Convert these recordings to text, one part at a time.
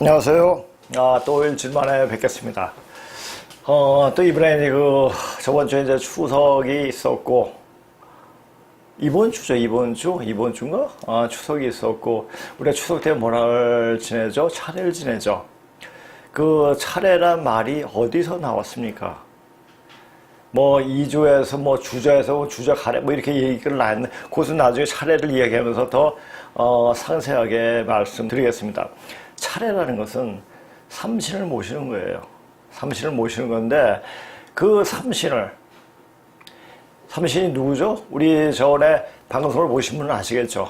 안녕하세요. 또 일주일 만에 뵙겠습니다. 또 이번에 저번 주에 이제 추석이 있었고, 이번 주인가? 추석이 있었고, 우리가 추석 때 뭐를 지내죠? 차례를 지내죠. 그 차례란 말이 어디서 나왔습니까? 뭐 이조에서 뭐 주저에서 주저 가래 뭐 이렇게 얘기를 나왔는데, 그것은 나중에 차례를 이야기하면서 더 상세하게 말씀드리겠습니다. 차례라는 것은 삼신을 모시는 거예요. 삼신을 모시는 건데, 그 삼신이 누구죠? 우리 전에 방송을 보신 분은 아시겠죠?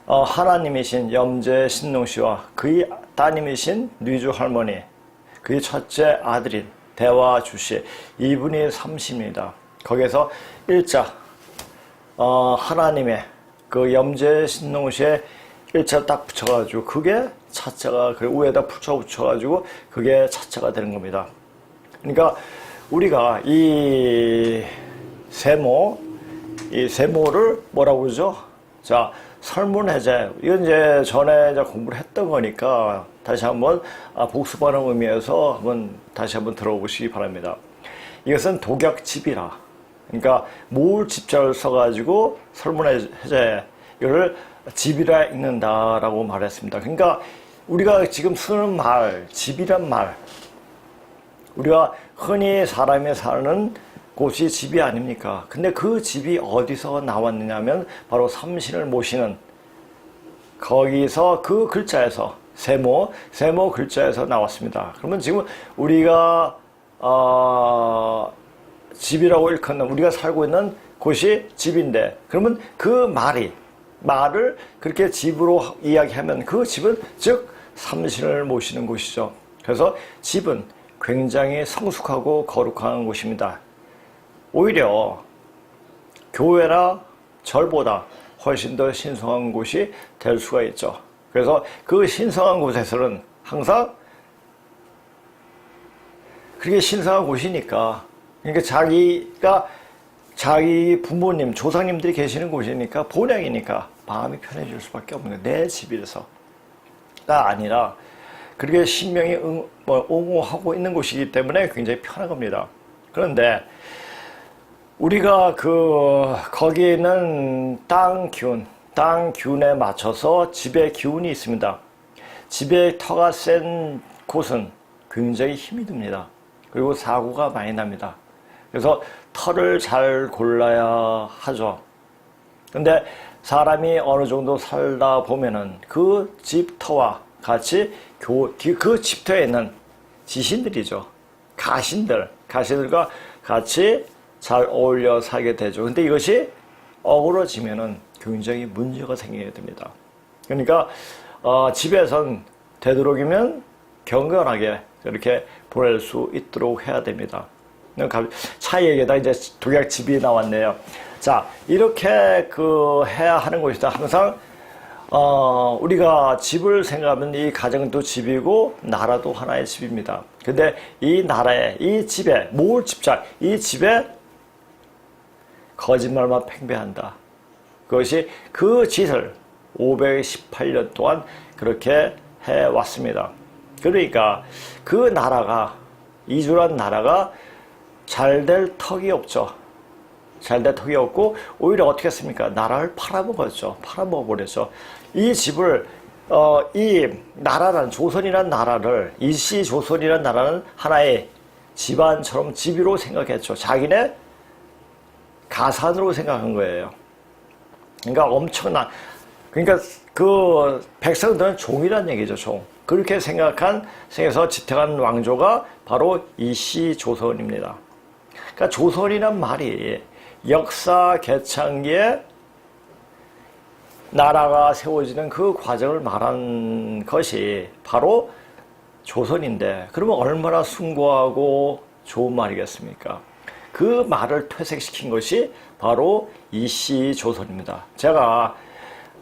하나님이신 염제 신농 씨와 그의 따님이신 뉘주 할머니, 그의 첫째 아들인 대화주 씨, 이분이 삼신입니다. 거기에서 일자, 하나님의 그 염제 신농 씨의 일자 딱 붙여가지고 그게 차자가 그 위에다 붙여가지고 그게 차자가 되는 겁니다. 그러니까 우리가 이 세모를 뭐라고 그러죠? 자, 설문해제. 이건 이제 전에 이제 공부를 했던 거니까 다시 한번 복습하는 의미에서 다시 한번 들어보시기 바랍니다. 이것은 독약집이라. 그러니까 모을 집자를 써가지고 설문해제 이거를 집이라 읽는다라고 말했습니다. 그러니까 우리가 지금 쓰는 말, 집이란 말, 우리가 흔히 사람이 사는 곳이 집이 아닙니까? 근데 그 집이 어디서 나왔느냐면 바로 삼신을 모시는 거기서 그 글자에서 세모 글자에서 나왔습니다. 그러면 지금 우리가 집이라고 일컫는 우리가 살고 있는 곳이 집인데, 그러면 그 말을 그렇게 집으로 이야기하면 그 집은 즉 삼신을 모시는 곳이죠. 그래서 집은 굉장히 성숙하고 거룩한 곳입니다. 오히려 교회나 절보다 훨씬 더 신성한 곳이 될 수가 있죠. 그래서 그 신성한 곳에서는 항상 그렇게 신성한 곳이니까, 그러니까 자기 부모님, 조상님들이 계시는 곳이니까, 본향이니까 마음이 편해질 수밖에 없는 거예요. 내 집에서가 아니라 그렇게 신명이 옹호하고 있는 곳이기 때문에 굉장히 편한 겁니다. 그런데 우리가 거기에 있는 땅 기운에 맞춰서 집의 기운이 있습니다. 집의 터가 센 곳은 굉장히 힘이 듭니다. 그리고 사고가 많이 납니다. 그래서 터를 잘 골라야 하죠. 근데 사람이 어느 정도 살다 보면은 그 집터와 같이 그 집터에 있는 지신들이죠. 가신들과 같이 잘 어울려 살게 되죠. 근데 이것이 어우러지면은 굉장히 문제가 생기게 됩니다. 그러니까 집에선 되도록이면 경건하게 이렇게 보낼 수 있도록 해야 됩니다. 차 얘기에다 이제 독약집이 나왔네요. 자, 이렇게 해야 하는 것이다. 항상 우리가 집을 생각하면 이 가정도 집이고 나라도 하나의 집입니다. 근데 이 나라에, 이 집에, 모을 집자, 이 집에 거짓말만 팽배한다. 그것이 그 짓을 518년 동안 그렇게 해왔습니다. 그러니까 그 나라가, 이주란 나라가 잘 될 턱이 없죠. 잘 될 턱이 없고 오히려 어떻게 했습니까? 나라를 팔아먹었죠. 팔아먹어버렸죠. 이 집을 이 나라란 조선이란 나라를, 일시조선이란 나라는 하나의 집안처럼 집으로 생각했죠. 자기네 가산으로 생각한 거예요. 그러니까 그러니까 그 백성들은 종이란 얘기죠. 종. 그렇게 생각해서 지탱한 왕조가 바로 일시조선입니다. 그러니까 조선이란 말이 역사 개창기에 나라가 세워지는 그 과정을 말한 것이 바로 조선인데, 그러면 얼마나 숭고하고 좋은 말이겠습니까? 그 말을 퇴색시킨 것이 바로 일시조선입니다. 제가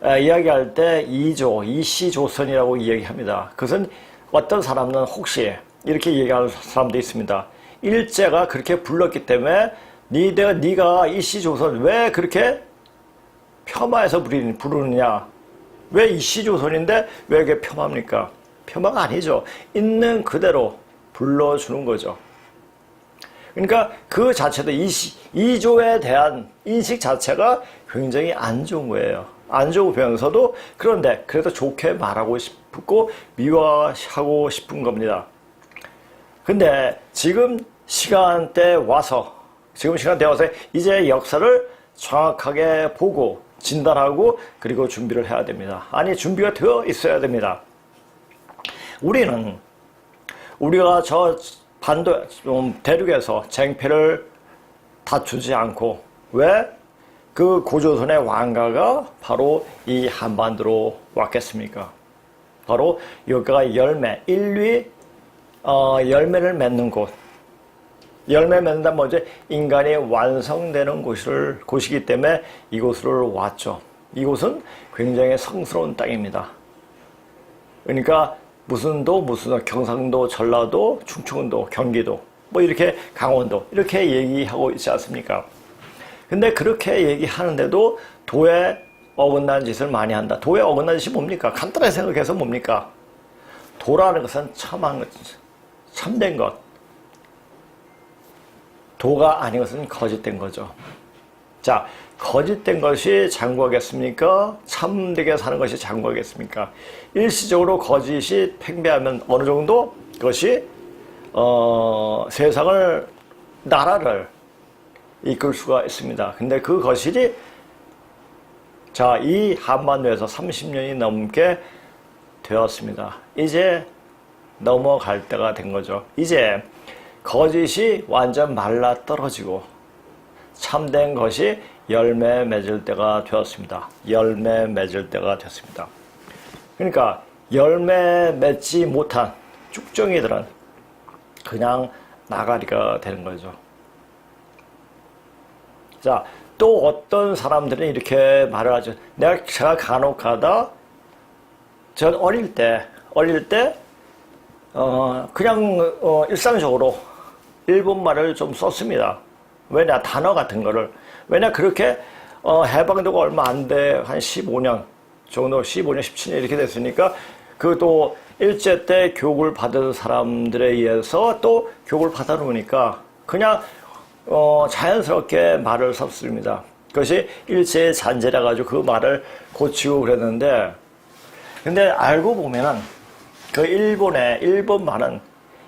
이야기할 때 일시조선이라고 이야기합니다. 그것은 어떤 사람은 혹시 이렇게 얘기하는 사람도 있습니다. 일제가 그렇게 불렀기 때문에 네가 일시조선 왜 그렇게 폄하해서 부르느냐? 왜 일시조선인데 왜 그게 폄하입니까? 폄하가 아니죠. 있는 그대로 불러주는 거죠. 그러니까 그 자체도 이조에 대한 인식 자체가 굉장히 안 좋은 거예요. 안 좋으면서도 그런데 그래도 좋게 말하고 싶고 미화하고 싶은 겁니다. 근데 지금 시간대에 와서 이제 역사를 정확하게 보고 진단하고 그리고 준비를 해야 됩니다. 아니, 준비가 되어 있어야 됩니다. 우리가 저 대륙에서 쟁패를 다투지 않고 왜 그 고조선의 왕가가 바로 이 한반도로 왔겠습니까? 바로 여기가 열매, 인류의 열매를 맺는 곳. 열매 맺는다면 먼저 인간이 완성되는 곳이기 때문에 이곳으로 왔죠. 이곳은 굉장히 성스러운 땅입니다. 그러니까 무슨 경상도, 전라도, 충청도, 경기도, 뭐 이렇게 강원도 이렇게 얘기하고 있지 않습니까? 근데 그렇게 얘기하는데도 도에 어긋난 짓을 많이 한다. 도에 어긋난 짓이 뭡니까? 간단하게 생각해서 뭡니까? 도라는 것은 참된 것. 도가 아닌 것은 거짓된 거죠. 자, 거짓된 것이 장구하겠습니까? 참되게 사는 것이 장구하겠습니까? 일시적으로 거짓이 팽배하면 어느 정도 그것이 세상을, 나라를 이끌 수가 있습니다. 근데 그 거실이 이 한반도에서 30년이 넘게 되었습니다. 이제 넘어갈 때가 된 거죠. 이제 거짓이 완전 말라 떨어지고 참된 것이 열매 맺을 때가 되었습니다. 열매 맺을 때가 됐습니다. 그러니까 열매 맺지 못한 쭉정이들은 그냥 나가리가 되는 거죠. 자, 또 어떤 사람들은 이렇게 말을 하죠. 제가 간혹 가다, 전 어릴 때, 그냥, 일상적으로 일본말을 좀 썼습니다. 왜냐, 단어 같은 거를. 왜냐, 그렇게, 해방되고 얼마 안 돼, 한 15년 정도, 15년, 17년 이렇게 됐으니까, 또 일제 때 교육을 받은 사람들에 의해서 또 교육을 받아 놓으니까, 그냥, 자연스럽게 말을 섰습니다. 그것이 일제의 잔재라 가지고 그 말을 고치고 그랬는데, 근데 알고 보면은 그 일본 말은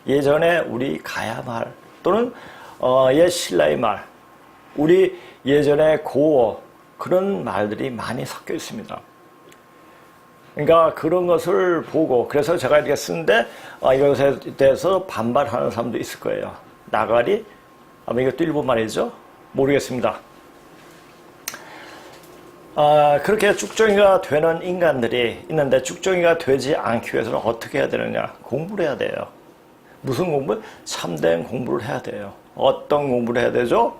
예전에 우리 가야말 또는 옛 신라의 말, 우리 예전에 고어, 그런 말들이 많이 섞여 있습니다. 그러니까 그런 것을 보고, 그래서 제가 이렇게 쓰는데 이것에 대해서 반발하는 사람도 있을 거예요. 나가리? 아마 이것도 일본 말이죠? 모르겠습니다. 그렇게 쭉정이가 되는 인간들이 있는데 쭉정이가 되지 않기 위해서는 어떻게 해야 되느냐? 공부를 해야 돼요. 무슨 공부? 참된 공부를 해야 돼요. 어떤 공부를 해야 되죠?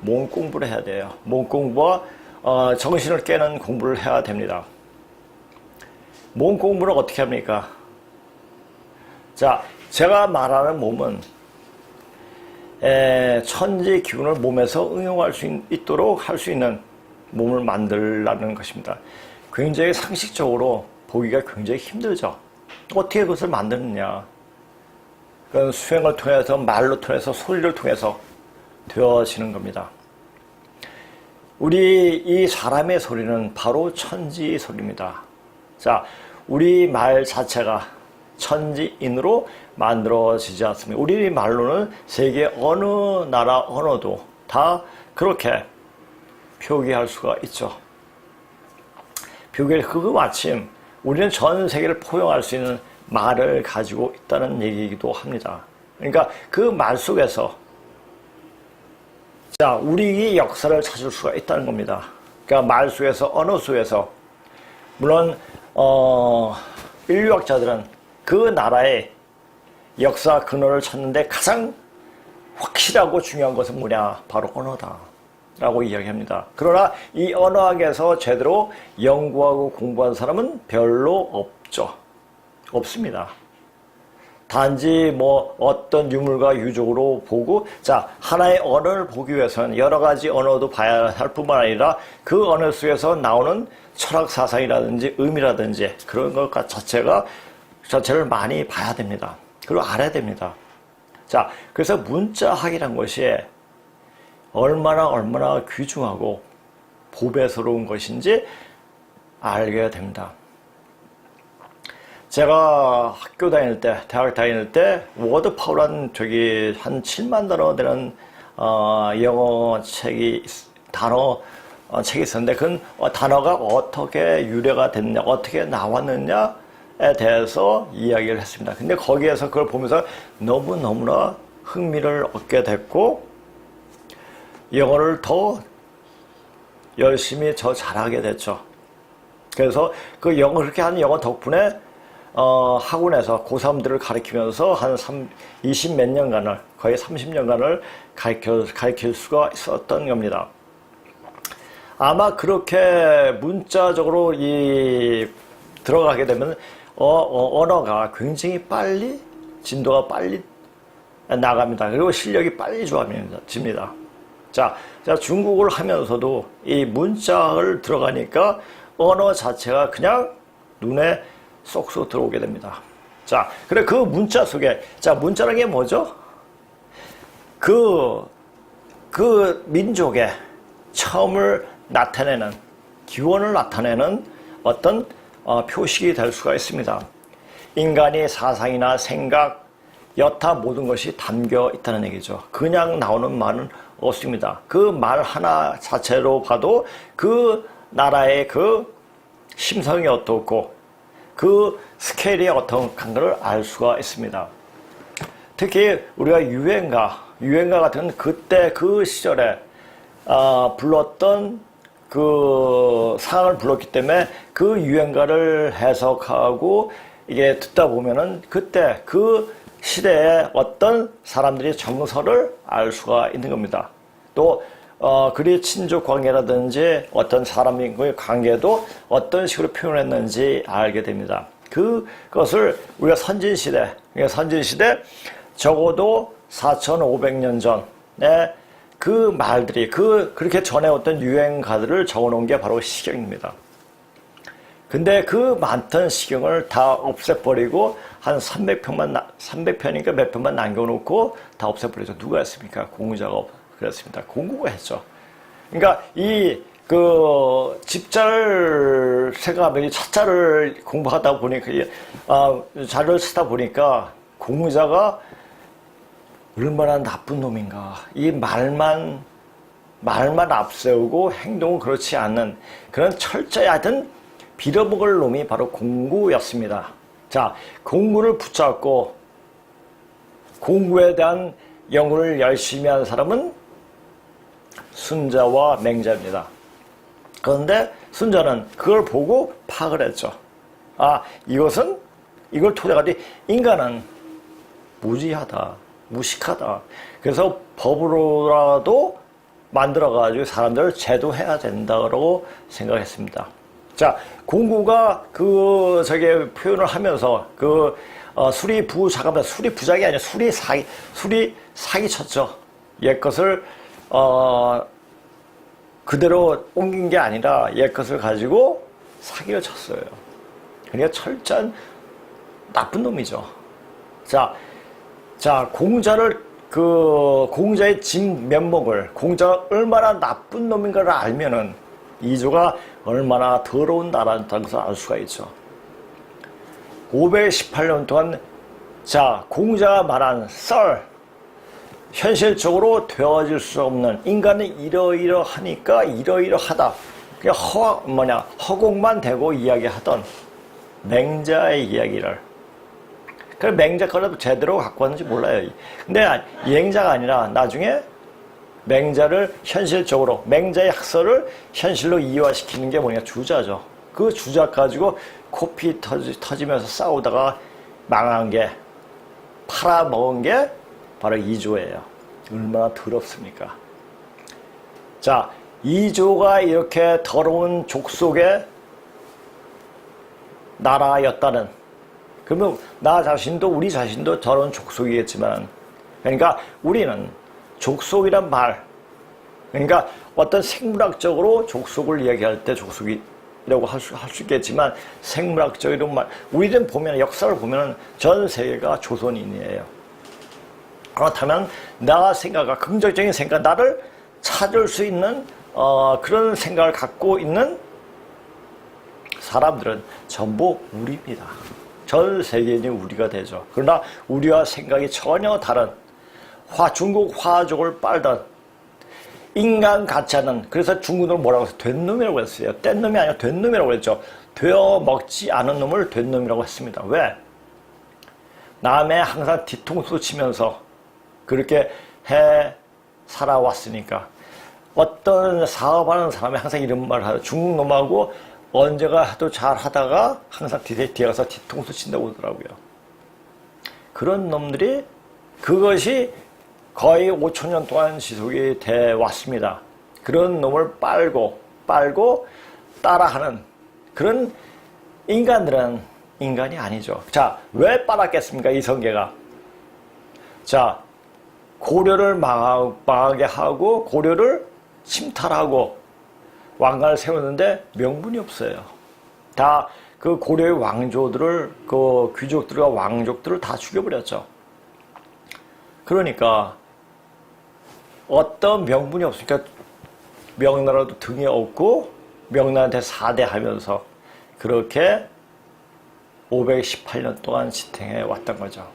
몸 공부를 해야 돼요. 몸 공부와 정신을 깨는 공부를 해야 됩니다. 몸 공부를 어떻게 합니까? 자, 제가 말하는 몸은 천지 기운을 몸에서 응용할 수 있도록 할 수 있는 몸을 만들라는 것입니다. 굉장히 상식적으로 보기가 굉장히 힘들죠. 어떻게 그것을 만드느냐? 그건 수행을 통해서, 말로 통해서, 소리를 통해서 되어지는 겁니다. 우리 이 사람의 소리는 바로 천지 소리입니다. 자, 우리 말 자체가 천지인으로 만들어지지 않습니다. 우리 말로는 세계 어느 나라 언어도 다 그렇게 표기할 수가 있죠. 그거 마침 우리는 전 세계를 포용할 수 있는 말을 가지고 있다는 얘기이기도 합니다. 그러니까 그 말 속에서 우리 역사를 찾을 수가 있다는 겁니다. 그러니까 말 속에서, 언어 속에서, 물론 인류학자들은 그 나라의 역사 근원을 찾는데 가장 확실하고 중요한 것은 뭐냐? 바로 언어다 라고 이야기합니다. 그러나 이 언어학에서 제대로 연구하고 공부한 사람은 별로 없습니다. 단지 어떤 유물과 유적으로 보고, 하나의 언어를 보기 위해서는 여러 가지 언어도 봐야 할 뿐만 아니라 그 언어 속에서 나오는 철학 사상이라든지 의미라든지 그런 것 자체가 자체를 많이 봐야 됩니다. 그리고 알아야 됩니다. 자, 그래서 문자학이란 것이 얼마나 귀중하고 보배스러운 것인지 알게 됩니다. 제가 학교 다닐 때, 대학 다닐 때, 워드파워란 한 7만 단어 되는, 영어 책이, 책이 있었는데, 그 단어가 어떻게 유래가 됐냐, 어떻게 나왔느냐에 대해서 이야기를 했습니다. 근데 거기에서 그걸 보면서 너무나 흥미를 얻게 됐고, 영어를 더 열심히 잘하게 됐죠. 그래서 그 그렇게 하는 영어 덕분에 학원에서 고3들을 가르치면서 한 20 몇 년간을, 거의 30년간을 가르칠 수가 있었던 겁니다. 아마 그렇게 문자적으로 들어가게 되면, 언어가 굉장히 진도가 빨리 나갑니다. 그리고 실력이 빨리 좋아집니다. 자, 중국어를 하면서도 이 문자를 들어가니까 언어 자체가 그냥 눈에 쏙쏙 들어오게 됩니다. 자, 그래 그 문자 속에, 문자라는 게 뭐죠? 그 민족의 처음을 나타내는, 기원을 나타내는 어떤 표식이 될 수가 있습니다. 인간의 사상이나 생각, 여타 모든 것이 담겨 있다는 얘기죠. 그냥 나오는 말은 없습니다. 그 말 하나 자체로 봐도 그 나라의 그 심성이 어떻고 그 스케일이 어떤 걸 알 수가 있습니다. 특히 우리가 유행가 같은 그때 그 시절에 불렀던 그 상을 불렀기 때문에 그 유행가를 해석하고 이게 듣다 보면은 그때 그 시대에 어떤 사람들이 정서를 알 수가 있는 겁니다. 또 그리 친족 관계라든지 어떤 사람과의 관계도 어떤 식으로 표현했는지 알게 됩니다. 그것을 우리가 선진시대 적어도 4,500년 전에 그 말들이 그렇게 전에 어떤 유행가들을 적어놓은 게 바로 시경입니다. 근데 그 많던 시경을 다 없애버리고 한 300편인가 몇 편만 남겨놓고 다 없애버리죠. 누가 했습니까? 공자가 그랬습니다. 공구가 했죠. 그러니까 집자를 생각하면 차자를 공부하다 보니까 자료를 쓰다 보니까 공자가 얼마나 나쁜 놈인가. 이 말만 앞세우고 행동은 그렇지 않는 그런 철저히 하여튼 빌어먹을 놈이 바로 공구였습니다. 자, 공구를 붙잡고 공구에 대한 연구를 열심히 한 사람은 순자와 맹자입니다. 그런데 순자는 그걸 보고 파악을 했죠. 이걸 토대가지고 인간은 무지하다, 무식하다. 그래서 법으로라도 만들어가지고 사람들을 제도해야 된다고 생각했습니다. 자, 공구가 표현을 하면서 술이 부작이 아니라 술이 사기 쳤죠. 옛것을, 그대로 옮긴 게 아니라 옛것을 가지고 사기를 쳤어요. 그러니까 철저한 나쁜 놈이죠. 자, 공자의 진면목을, 공자가 얼마나 나쁜 놈인가를 알면은 이조가 얼마나 더러운 나라라는 것을 알 수가 있죠. 518년 동안, 공자가 말한 현실적으로 되어질 수 없는 인간은 이러이러하니까 이러이러하다. 그냥 허공만 대고 이야기하던 맹자의 이야기를. 그래서 맹자 거라도 제대로 갖고 왔는지 몰라요. 근데 맹자가 아니라 나중에 맹자를 현실적으로, 맹자의 학설을 현실로 이화시키는 게 뭐냐, 주자죠. 그 주자 가지고 코피 터지면서 싸우다가 망한 게, 팔아먹은 게 바로 이조예요. 얼마나 더럽습니까? 자, 이조가 이렇게 더러운 족속의 나라였다는, 그러면 우리 자신도 더러운 족속이겠지만, 그러니까 우리는 족속이란 말, 그러니까 어떤 생물학적으로 족속을 이야기할 때 족속이 조선이라고 할 수 있겠지만 생물학적으로 우리는 보면 역사를 보면 전 세계가 조선인이에요. 그렇다면 나 생각과 긍정적인 생각, 나를 찾을 수 있는 그런 생각을 갖고 있는 사람들은 전부 우리입니다. 전 세계인이 우리가 되죠. 그러나 우리와 생각이 전혀 다른 중국 화족을 빨던 인간 같지 않은, 그래서 중국으로 뭐라고 했어요? 된놈이라고 했어요. 뗀 놈이 아니라 된놈이라고 했죠. 되어 먹지 않은 놈을 된놈이라고 했습니다. 왜? 남의 항상 뒤통수 치면서 그렇게 해 살아왔으니까. 어떤 사업하는 사람이 항상 이런 말을 하죠. 중국 놈하고 언제가 하도 잘 하다가 항상 뒤에 가서 뒤통수 친다고 하더라고요. 그런 놈들이 그것이 거의 5,000년 동안 지속이 돼 왔습니다. 그런 놈을 빨고 따라하는 그런 인간들은 인간이 아니죠. 자, 왜 빨았겠습니까? 이성계가. 자, 고려를 망하게 하고 고려를 침탈하고 왕관을 세웠는데 명분이 없어요. 다 그 고려의 왕조들을, 그 귀족들과 왕족들을 다 죽여버렸죠. 그러니까 어떤 명분이 없으니까 명나라도 등에 업고 명나라한테 사대하면서 그렇게 518년 동안 지탱해 왔던 거죠.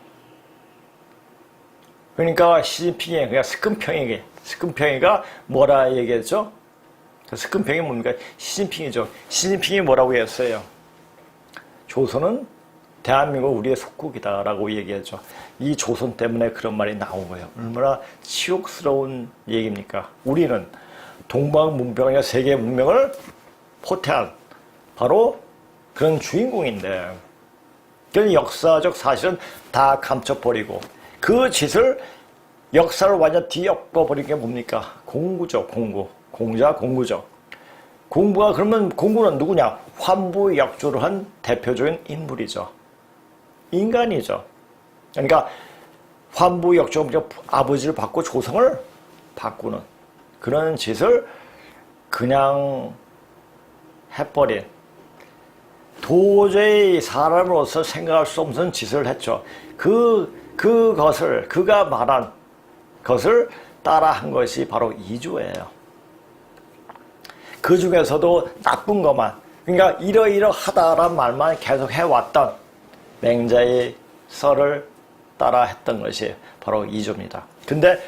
그러니까 시진핑이, 그냥 스끈평이가 뭐라 얘기했죠? 스끈평이 뭡니까? 시진핑이죠. 시진핑이 뭐라고 했어요? 조선은 대한민국 우리의 속국이다라고 얘기했죠. 이 조선 때문에 그런 말이 나온 거예요. 얼마나 치욕스러운 얘기입니까? 우리는 동방문명의 세계 문명을 포태한 바로 그런 주인공인데, 그 역사적 사실은 다 감춰버리고 그 짓을 역사를 완전 뒤엎어버린 게 뭡니까? 공구죠, 공구. 공자, 공구죠. 공부가, 그러면 공구는 누구냐? 환부역조를 한 대표적인 인물이죠. 인간이죠. 그러니까 환부역조, 아버지를 바꿔 조성을 바꾸는 그런 짓을 그냥 해버린, 도저히 사람으로서 생각할 수 없는 짓을 했죠. 그것을, 그가 말한 것을 따라한 것이 바로 이주예요. 그 중에서도 나쁜 것만, 그러니까 이러이러하다라는 말만 계속 해왔던 맹자의 설을 따라 했던 것이 바로 이주입니다. 근데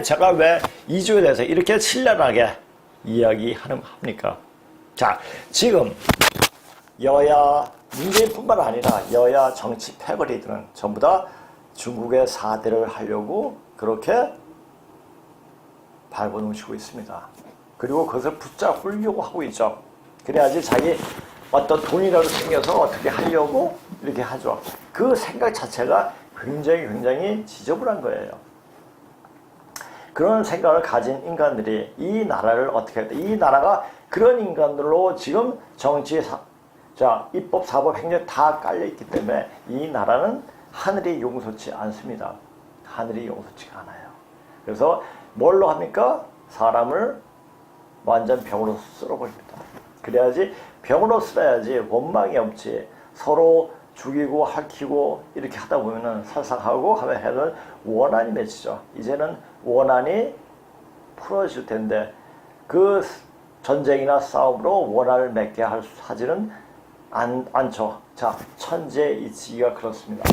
제가 왜 이주에 대해서 이렇게 신랄하게 이야기합니까? 자, 지금 여야 문재인뿐만 아니라 여야 정치 패거리들은 전부 다 중국의 사대를 하려고 그렇게 발버둥치고 있습니다. 그리고 그것을 붙잡으려고 하고 있죠. 그래야지 자기 어떤 돈이라도 생겨서 어떻게 하려고 이렇게 하죠. 그 생각 자체가 굉장히 지저분한 거예요. 그런 생각을 가진 인간들이 이 나라를 어떻게 할까? 이 나라가 그런 인간들로 지금 정치, 입법, 사법, 행정 다 깔려있기 때문에 이 나라는 하늘이 용서치 않습니다. 하늘이 용서치가 않아요. 그래서 뭘로 합니까? 사람을 완전 병으로 쓸어버립니다. 그래야지, 병으로 쓸어야지 원망이 없지. 서로 죽이고 핥히고 이렇게 하다 보면은 살상하고 하면 원한이 맺히죠. 이제는 원한이 풀어질 텐데 그 전쟁이나 싸움으로 원한을 맺게 하지는 않죠. 자, 천재이치가 그렇습니다.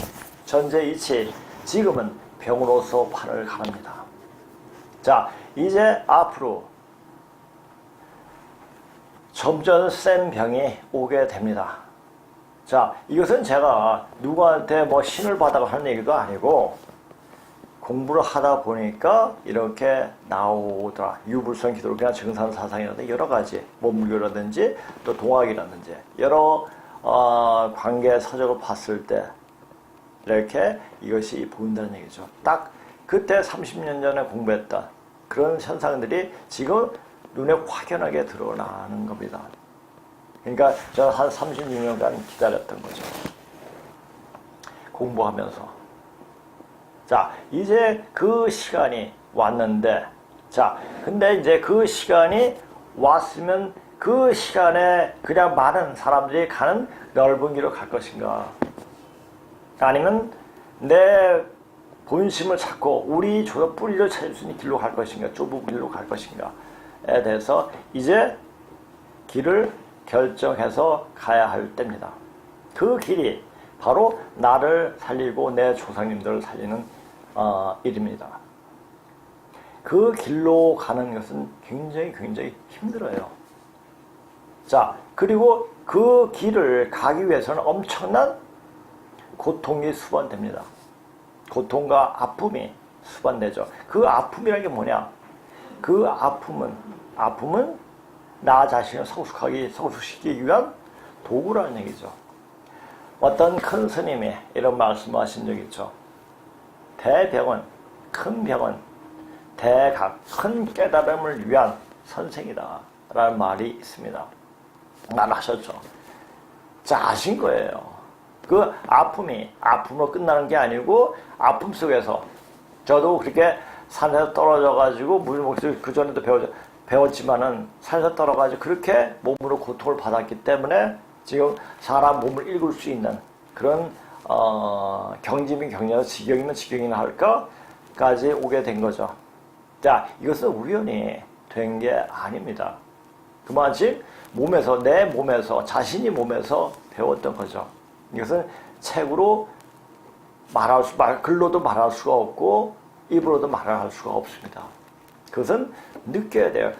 천재이치, 지금은 병으로서 판을 가릅니다. 자, 이제 앞으로 점점 센 병이 오게 됩니다. 자, 이것은 제가 누구한테 뭐 신을 받아가 하는 얘기도 아니고 공부를 하다 보니까 이렇게 나오더라. 유불선 기독교나 증산사상이라든지 여러 가지 몸무교라든지 또 동학이라든지 여러 관계 서적을 봤을 때 이렇게 이것이 보인다는 얘기죠. 딱 그때 30년 전에 공부했던 그런 현상들이 지금 눈에 확연하게 드러나는 겁니다. 그러니까 저는 한 36년간 기다렸던 거죠. 공부하면서. 자, 이제 그 시간이 왔는데, 자, 근데 이제 그 시간이 왔으면 그 시간에 그냥 많은 사람들이 가는 넓은 길로 갈 것인가? 아니면 내 본심을 찾고 우리 조선 뿌리를 찾을 수 있는 길로 갈 것인가? 좁은 길로 갈 것인가에 대해서 이제 길을 결정해서 가야 할 때입니다. 그 길이 바로 나를 살리고 내 조상님들을 살리는 일입니다. 그 길로 가는 것은 굉장히 힘들어요. 자, 그리고 그 길을 가기 위해서는 엄청난 고통이 수반됩니다. 고통과 아픔이 수반되죠. 그 아픔이라는 게 뭐냐? 그 아픔은 나 자신을 성숙시키기 위한 도구라는 얘기죠. 어떤 큰 스님이 이런 말씀하신 적이 있죠. 대병은, 큰 병은 대각, 큰 깨달음을 위한 선생이다 라는 말이 있습니다. 말하셨죠. 자, 아신 거예요. 그 아픔으로 끝나는 게 아니고 아픔 속에서 저도 그렇게 산에서 떨어져가지고 무지목수 그전에도 배웠지만은 산에서 떨어가지고 그렇게 몸으로 고통을 받았기 때문에 지금 사람 몸을 읽을 수 있는 그런 경지면 경지나 지경이면 지경이나 할까까지 오게 된 거죠. 자, 이것은 우연히 된 게 아닙니다. 그만큼 내 몸에서 자신이 몸에서 배웠던 거죠. 이것은 책으로 글로도 말할 수가 없고 입으로도 말할 수가 없습니다. 그것은 느껴야 돼요.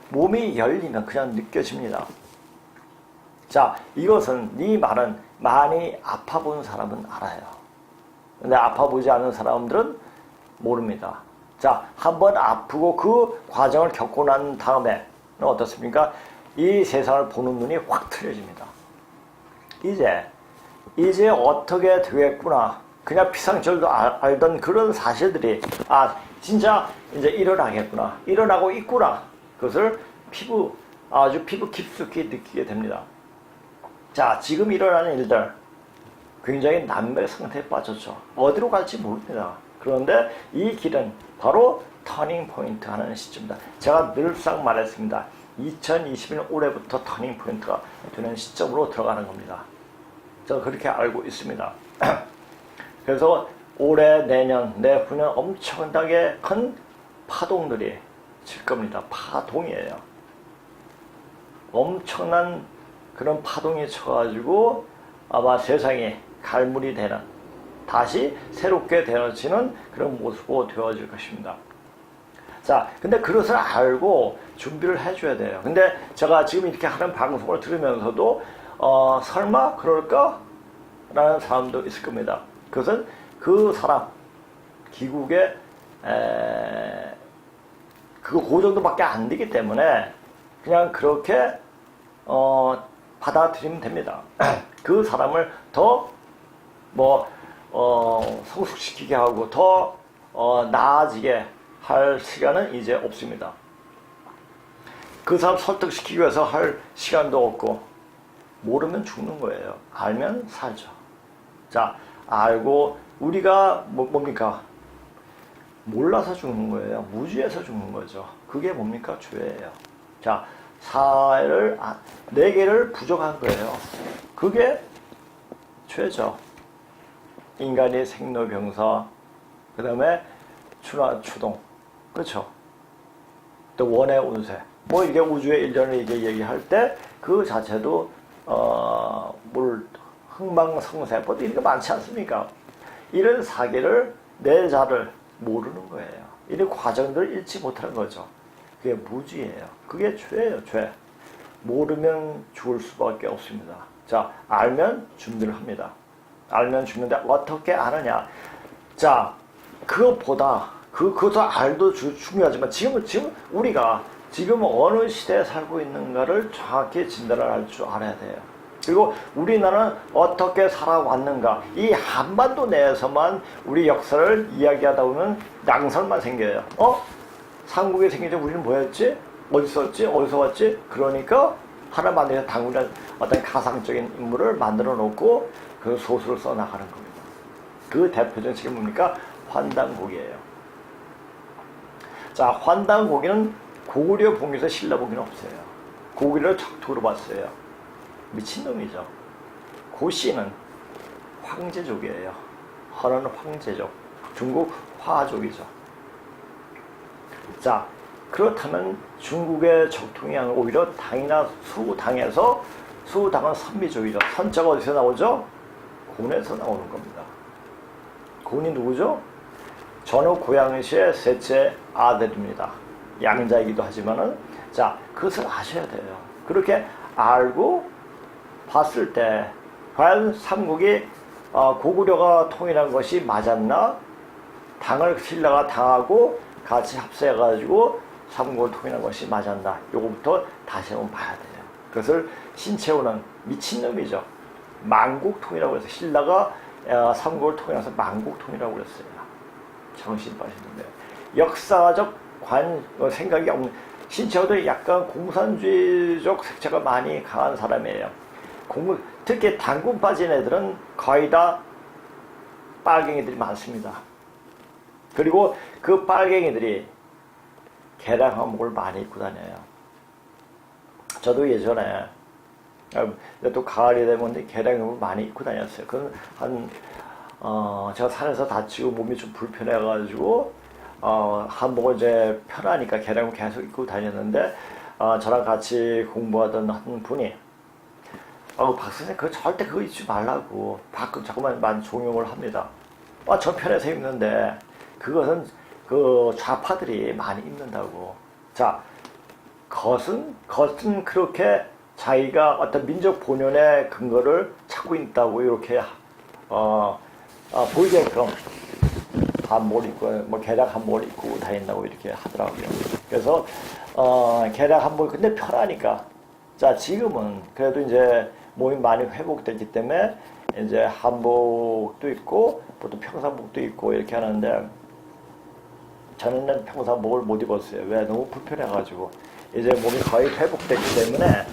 몸이 열리면 그냥 느껴집니다. 자, 이것은 이 말은 많이 아파본 사람은 알아요. 근데 아파보지 않은 사람들은 모릅니다. 자, 한번 아프고 그 과정을 겪고 난 다음에 어떻습니까? 이 세상을 보는 눈이 확 틀려집니다. 이제 어떻게 되겠구나. 그냥 피상절도 알던 그런 사실들이 진짜 이제 일어나겠구나. 일어나고 있구나. 그것을 아주 피부 깊숙이 느끼게 됩니다. 자, 지금 일어나는 일들 굉장히 난매 상태에 빠졌죠. 어디로 갈지 모릅니다. 그런데 이 길은 바로 터닝 포인트 하는 시점입니다. 제가 늘상 말했습니다. 2021년 올해부터 터닝 포인트가 되는 시점으로 들어가는 겁니다. 저는 그렇게 알고 있습니다. 그래서 올해, 내년, 내후년 엄청나게 큰 파동들이 칠 겁니다. 파동이에요. 엄청난 그런 파동이 쳐가지고 아마 세상이 갈물이 되는, 다시 새롭게 되어지는 그런 모습으로 되어질 것입니다. 자, 근데 그것을 알고 준비를 해줘야 돼요. 근데 제가 지금 이렇게 하는 방송을 들으면서도 설마 그럴까? 라는 사람도 있을 겁니다. 그것은 그 사람, 기국에 그 정도밖에 안 되기 때문에 그냥 그렇게 받아들이면 됩니다. 그 사람을 더 성숙시키게 하고 더 나아지게 할 시간은 이제 없습니다. 그 사람 설득시키기 위해서 할 시간도 없고, 모르면 죽는 거예요. 알면 살죠. 자, 알고 우리가 뭡니까? 몰라서 죽는 거예요. 무지해서 죽는 거죠. 그게 뭡니까? 죄예요. 자, 4개를 부정한 거예요. 그게 죄죠. 인간이 생로병사, 그 다음에 추동, 그렇죠? 또 원의 운세, 이게 우주의 일련을 이게 얘기할 때 그 자체도 흥망성쇠, 이런 거 많지 않습니까? 이런 사계를 내 자를 모르는 거예요. 이런 과정들을 잃지 못하는 거죠. 그게 무지예요. 그게 죄예요, 죄. 모르면 죽을 수밖에 없습니다. 자, 알면 준비를 합니다. 알면 죽는데 어떻게 아느냐? 자, 그것도 알도 중요하지만 지금 우리가 지금 어느 시대에 살고 있는가를 정확히 진단을 할 줄 알아야 돼요. 그리고 우리나라는 어떻게 살아왔는가, 이 한반도 내에서만 우리 역사를 이야기하다 보면 낭설만 생겨요. 삼국이 생기지 우리는 뭐였지? 어디 있었지? 어디서 왔지? 그러니까 하나 만들어서 당군이라는 어떤 가상적인 인물을 만들어 놓고 그 소설을 써나가는 겁니다. 그 대표적인 책이 뭡니까? 환단고기예요. 자, 환단고기는 고구려 봉에서 신라봉에는 없어요. 고구려를 적토로 봤어요. 미친놈이죠. 고씨는 황제족이에요. 허는 황제족. 중국 화족이죠. 자, 그렇다면 중국의 적통이 오히려 당이나 수당에서 수당은 선미족이죠. 선자가 어디서 나오죠? 곤에서 나오는 겁니다. 곤이 누구죠? 전후 고양시의 셋째 아들입니다. 양자이기도 하지만은 자, 그것을 아셔야 돼요. 그렇게 알고 봤을 때 과연 삼국이 고구려가 통일한 것이 맞았나? 당을 신라가 당하고 같이 합세해가지고 삼국을 통일한 것이 맞았나? 요거부터 다시 한번 봐야 돼요. 그것을 신채호는 미친놈이죠. 만국통이라고 해서 신라가 삼국을 통일해서 만국통이라고 그랬어요. 정신 빠지는데 역사적 생각이 없는 신채호도 약간 공산주의적 색채가 많이 강한 사람이에요. 특히 당군 빠진 애들은 거의 다 빨갱이들이 많습니다. 그리고 그 빨갱이들이 개량 한복을 많이 입고 다녀요. 저도 예전에 또 가을이 되면 개량 한복을 많이 입고 다녔어요. 그건 제가 산에서 다치고 몸이 좀 불편해가지고 한복을 이제 편하니까 개량을 계속 입고 다녔는데 저랑 같이 공부하던 한 분이 박 선생 그거 절대 그거 입지 말라고 자꾸만 종용을 합니다. 저 편해서 입는데 그것은 그 좌파들이 많이 입는다고. 자, 겉은 그렇게 자기가 어떤 민족 본연의 근거를 찾고 있다고 이렇게 보이게끔 한복을 입고 뭐 개량 한복을 입고 다닌다고 이렇게 하더라고요. 그래서 개량 한복 근데 편하니까. 자, 지금은 그래도 이제 몸이 많이 회복됐기 때문에 이제 한복도 있고 보통 평상복도 있고 이렇게 하는데 저는 평상복을 못 입었어요. 왜? 너무 불편해가지고 이제 몸이 거의 회복됐기 때문에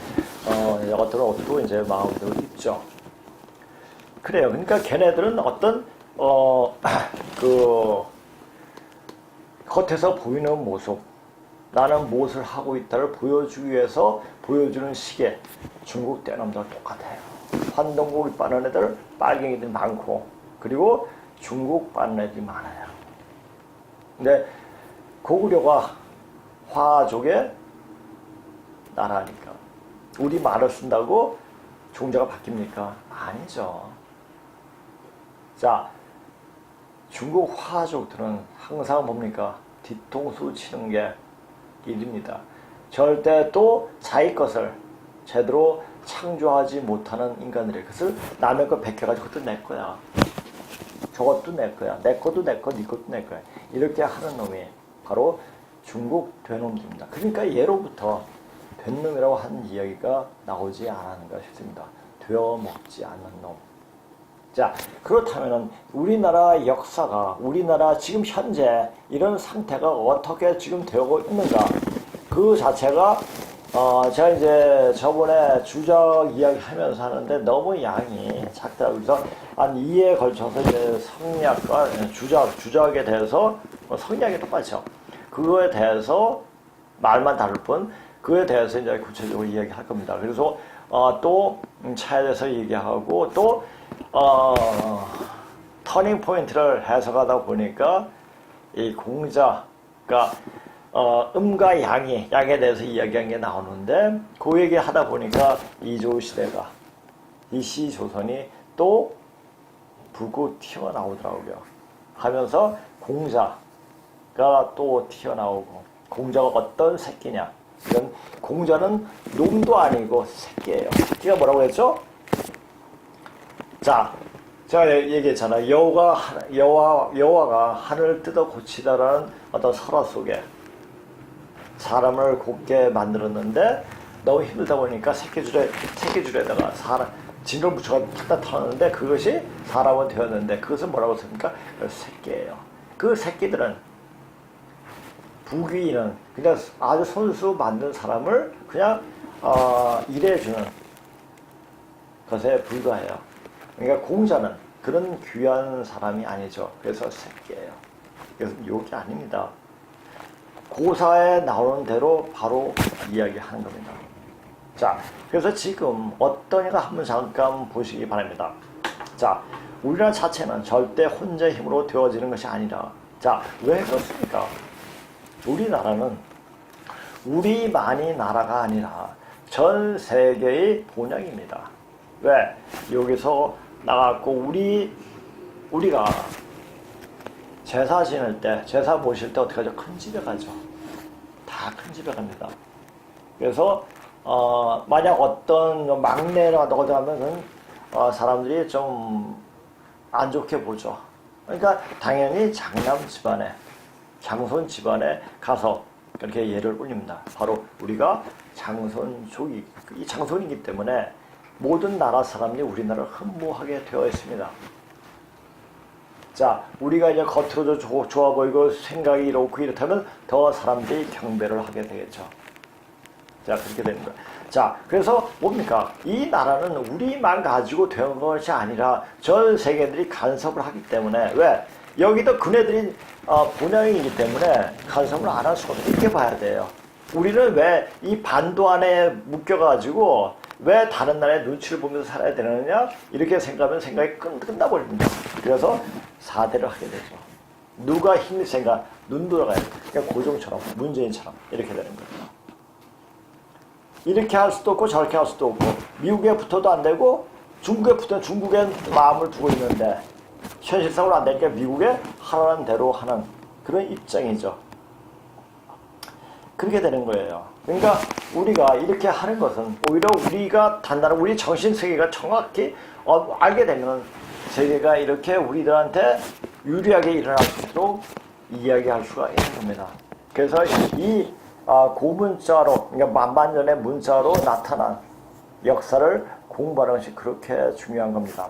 어떤 옷도 이제 마음대로 입죠. 그래요. 그러니까 걔네들은 어떤 그 겉에서 보이는 모습, 나는 무엇을 하고 있다를 보여주기 위해서 보여주는 시계. 중국 떼놈들 똑같아요. 환동고 입 빠는 애들 빨갱이들이 많고 그리고 중국 빠는 애들이 많아요. 근데 고구려가 화족의 나라니까 우리 말을 쓴다고 종자가 바뀝니까? 아니죠. 자, 중국 화족들은 항상 뭡니까? 뒤통수 치는 게 일입니다. 절대 또 자기 것을 제대로 창조하지 못하는 인간들이 그것을 남의 거 베껴가지고 그것도 내 거야. 저것도 내 거야. 내 것도 내 거, 네 것도 내 거야. 이렇게 하는 놈이 바로 중국 되놈들입니다. 그러니까 예로부터 된놈이라고 하는 이야기가 나오지 않았는가 싶습니다. 되어먹지 않는 놈. 자, 그렇다면은 우리나라 역사가, 우리나라 지금 현재 이런 상태가 어떻게 지금 되고 있는가? 그 자체가, 제가 이제 저번에 주작 이야기 하면서 하는데 너무 양이 작더라고요. 그래서 한 2회에 걸쳐서 이제 성리학과 주작에 대해서, 성리학이 똑같죠. 그거에 대해서 말만 다를 뿐, 그에 대해서 이제 구체적으로 이야기할 겁니다. 그래서, 또, 차에 대해서 얘기하고, 또, 터닝 포인트를 해석하다 보니까 이 공자가 음과 양에 대해서 이야기한 게 나오는데 그 얘기 하다 보니까 이조 시대가 이 시조선이 또 불고 튀어나오더라고요. 하면서 공자가 또 튀어나오고 공자가 어떤 새끼냐? 이건 공자는 놈도 아니고 새끼예요. 새끼가 뭐라고 했죠? 자, 제가 얘기했잖아요. 여호와가 하늘을 뜯어 고치다라는 어떤 설화 속에 사람을 곱게 만들었는데 너무 힘들다 보니까 새끼줄에다가 진을 붙여서 탁탁 터는데 그것이 사람은 되었는데 그것은 뭐라고 씁니까? 새끼예요. 그 새끼들은 부귀인은 그냥 아주 손수 만든 사람을 그냥 일해주는 것에 불과해요. 그러니까 공자는 그런 귀한 사람이 아니죠. 그래서 새끼예요. 그래서 욕이 아닙니다. 고사에 나오는 대로 바로 이야기하는 겁니다. 자, 그래서 지금 어떠냐가 한번 잠깐 보시기 바랍니다. 자, 우리나라 자체는 절대 혼자의 힘으로 되어지는 것이 아니라, 자, 왜 그렇습니까? 우리나라는 우리만이 나라가 아니라 전 세계의 본향입니다. 왜? 여기서 나갔고 우리가 제사 지낼 때, 제사 모실 때 어떻게 하죠? 큰 집에 가죠. 다 큰 집에 갑니다. 그래서 만약 어떤 막내를 어디 가면은 사람들이 좀 안 좋게 보죠. 그러니까 당연히 장남 집안에, 장손 집안에 가서 그렇게 예를 올립니다. 바로 우리가 장손족이, 이 장손이기 때문에 모든 나라 사람들이 우리나라를 흠모하게 되어 있습니다. 자, 우리가 이제 겉으로도 좋아 보이고 생각이 이렇고 이렇다면 더 사람들이 경배를 하게 되겠죠. 자, 그렇게 되는 거예요. 자, 그래서 뭡니까? 이 나라는 우리만 가지고 된 것이 아니라 전 세계들이 간섭을 하기 때문에, 왜? 여기도 그네들이 본향이기 때문에 간섭을 안 할 수가 없어요. 이렇게 봐야 돼요. 우리는 왜 이 반도 안에 묶여가지고 왜 다른 나라의 눈치를 보면서 살아야 되느냐? 이렇게 생각하면 생각이 끝나버립니다. 그래서 사대를 하게 되죠. 누가 힘이 센가? 눈 돌아가요. 그러니까 고종처럼, 문재인처럼 이렇게 되는 거예요. 이렇게 할 수도 없고 저렇게 할 수도 없고, 미국에 붙어도 안 되고 중국에 붙어도 중국에 마음을 두고 있는데 현실적으로 안 되니까 미국에 하라는 대로 하는 그런 입장이죠. 그렇게 되는 거예요. 그러니까 우리가 이렇게 하는 것은 오히려 우리가 단단한 우리 정신세계가 정확히 알게 되면 세계가 이렇게 우리들한테 유리하게 일어날 수 있도록 이야기할 수가 있는 겁니다. 그래서 이 고문자로, 그러니까 만반년의 문자로 나타난 역사를 공부하는 것이 그렇게 중요한 겁니다.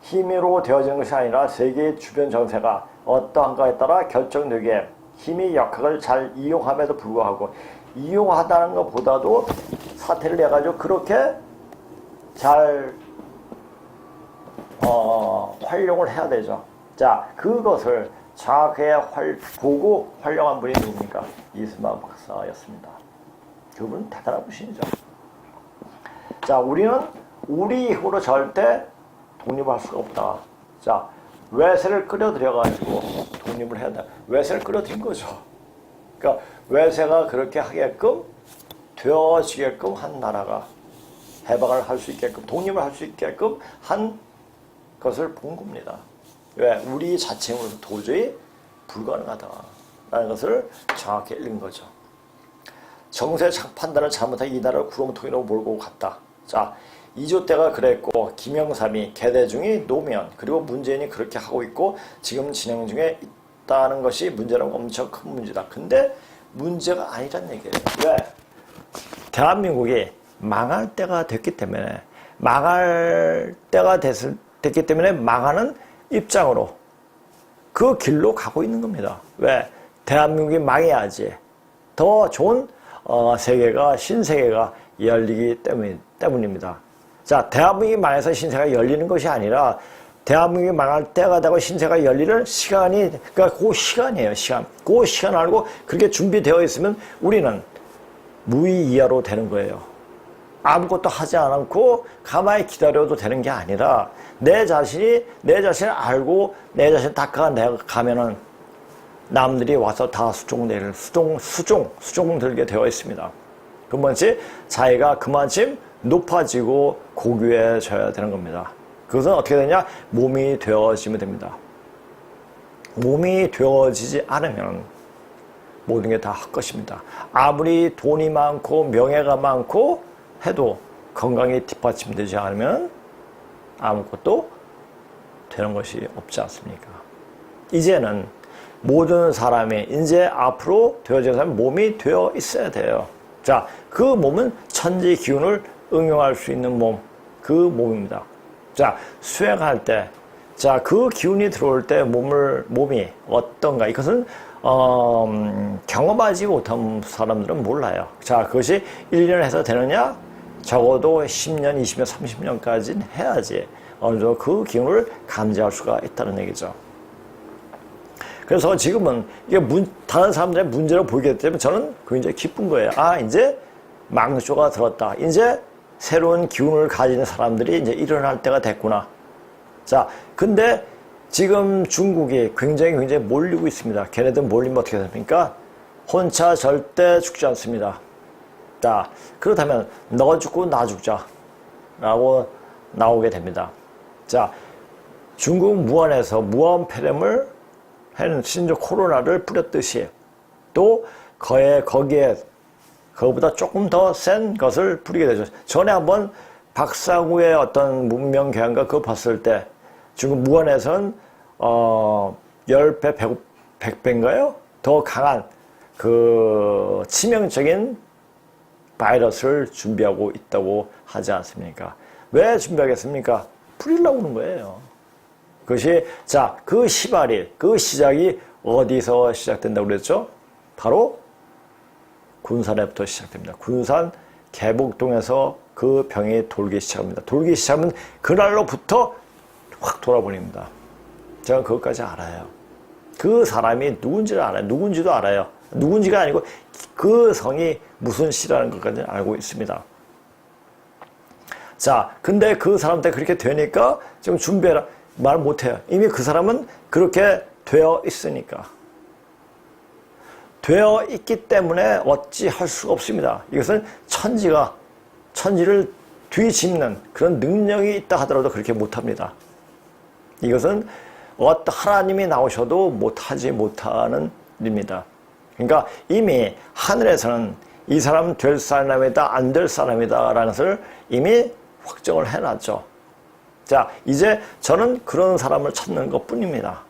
힘으로 되어지는 것이 아니라 세계의 주변 정세가 어떠한가에 따라 결정되게 힘의 역학을 잘 이용함에도 불구하고, 이용하다는 것보다도 사태를 내가지고 그렇게 잘 활용을 해야 되죠. 자, 그것을 정확하게 보고 활용한 분이 누굽니까? 이승만 박사였습니다. 그분은 대단한 분이죠. 자, 우리는 우리 힘으로 절대 독립할 수가 없다. 자, 외세를 끌어들여가지고 독립을 해야 돼. 외세를 끌어들인 거죠. 그러니까 외세가 그렇게 하게끔 되어지게끔 한 나라가 해방을 할 수 있게끔, 독립을 할 수 있게끔 한 것을 본 겁니다. 왜? 우리 자체로는 도저히 불가능하다라는 것을 정확히 읽은 거죠. 정세 판단을 잘못한 이 나라를 구렁텅이로 몰고 갔다. 자, 이조 때가 그랬고, 김영삼이, 개대중이, 노무현, 그리고 문재인이 그렇게 하고 있고 지금 진행 중에 있다는 것이 문제는 엄청 큰 문제다. 근데 문제가 아니란 얘기예요. 왜? 대한민국이 망할 때가 됐기 때문에, 됐기 때문에 망하는 입장으로 그 길로 가고 있는 겁니다. 왜? 대한민국이 망해야지 더 좋은 세계가, 신세계가 열리기 때문입니다. 자, 대한민국이 망해서 신세가 열리는 것이 아니라 대한민국이 망할 때가 되고 신세가 열리는 시간이, 그러니까 그 시간이에요, 시간. 그 시간 알고 그렇게 준비되어 있으면 우리는 무의이하로 되는 거예요. 아무것도 하지 않고 가만히 기다려도 되는 게 아니라 내 자신을 알고 내 자신 닦아가면은 남들이 와서 다 수종 들게 되어 있습니다. 그만치 자기가 그만큼 높아지고 고귀해져야 되는 겁니다. 그것은 어떻게 되냐? 몸이 되어지면 됩니다. 몸이 되어지지 않으면 모든 게 다 헛것입니다. 아무리 돈이 많고 명예가 많고 해도 건강이 뒷받침되지 않으면 아무것도 되는 것이 없지 않습니까? 이제는 모든 사람이 이제 앞으로 되어질 사람 몸이 되어 있어야 돼요. 자, 그 몸은 천지 기운을 응용할 수 있는 몸, 그 몸입니다. 자, 수행할 때, 자, 그 기운이 들어올 때 몸이 어떤가? 이것은 경험하지 못한 사람들은 몰라요. 자, 그것이 1년 해서 되느냐? 적어도 10년, 20년, 30년까지는 해야지 어느 정도 그 기운을 감지할 수가 있다는 얘기죠. 그래서 지금은 이게 다른 사람들의 문제로 보이기 때문에 저는 굉장히 기쁜 거예요. 아, 이제 망조가 들었다. 이제 새로운 기운을 가진 사람들이 이제 일어날 때가 됐구나. 자, 근데 지금 중국이 굉장히 몰리고 있습니다. 걔네들 몰리면 어떻게 됩니까? 혼자 절대 죽지 않습니다. 자, 그렇다면 너 죽고 나 죽자 라고 나오게 됩니다. 자, 중국 무안에서 무안폐렴을 해는 심지어 코로나를 뿌렸듯이 또 거기에 그거보다 조금 더 센 것을 뿌리게 되죠. 전에 한번 박사구의 어떤 문명개항가 그거 봤을 때 중국 무안에서는 10배, 100배인가요? 더 강한 그 치명적인 바이러스를 준비하고 있다고 하지 않습니까? 왜 준비하겠습니까? 뿌리려고 하는 거예요. 그것이, 자, 그 시발이, 그 시작이 어디서 시작된다고 그랬죠? 바로 군산에부터 시작됩니다. 군산 계곡동에서 그 병이 돌기 시작합니다. 돌기 시작하면 그날로부터 확 돌아버립니다. 제가 그것까지 알아요. 그 사람이 누군지를 알아요. 누군지도 알아요. 누군지가 아니고 그 성이 무슨 시라는 것까지 알고 있습니다. 자, 근데 그 사람한테 그렇게 되니까 지금 준비해라. 말 못해요. 이미 그 사람은 그렇게 되어 있으니까. 되어 있기 때문에 어찌 할 수가 없습니다. 이것은 천지를 뒤집는 그런 능력이 있다 하더라도 그렇게 못합니다. 이것은 어떤 하나님이 나오셔도 못하는 일입니다. 그러니까 이미 하늘에서는 이 사람은 될 사람이다, 안 될 사람이다 라는 것을 이미 확정을 해놨죠. 자, 이제 저는 그런 사람을 찾는 것 뿐입니다.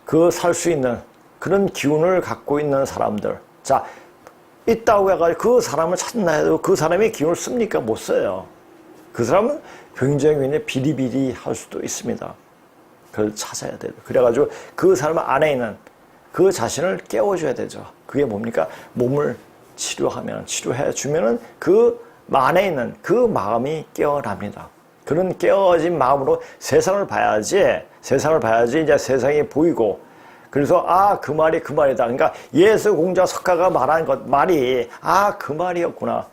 그 살 수 있는 그런 기운을 갖고 있는 사람들. 자, 있다고 해가지고 그 사람을 찾나 해도 그 사람이 기운을 씁니까? 못 써요. 그 사람은 굉장히 비리비리 할 수도 있습니다. 그걸 찾아야 돼요. 그래가지고 그 사람 안에 있는 그 자신을 깨워줘야 되죠. 그게 뭡니까? 몸을 치료해주면은 그 안에 있는 그 마음이 깨어납니다. 그런 깨어진 마음으로 세상을 봐야지 이제 세상이 보이고, 그래서 그 말이다. 그러니까 예수 공자 석가가 말한 말이 그 말이었구나.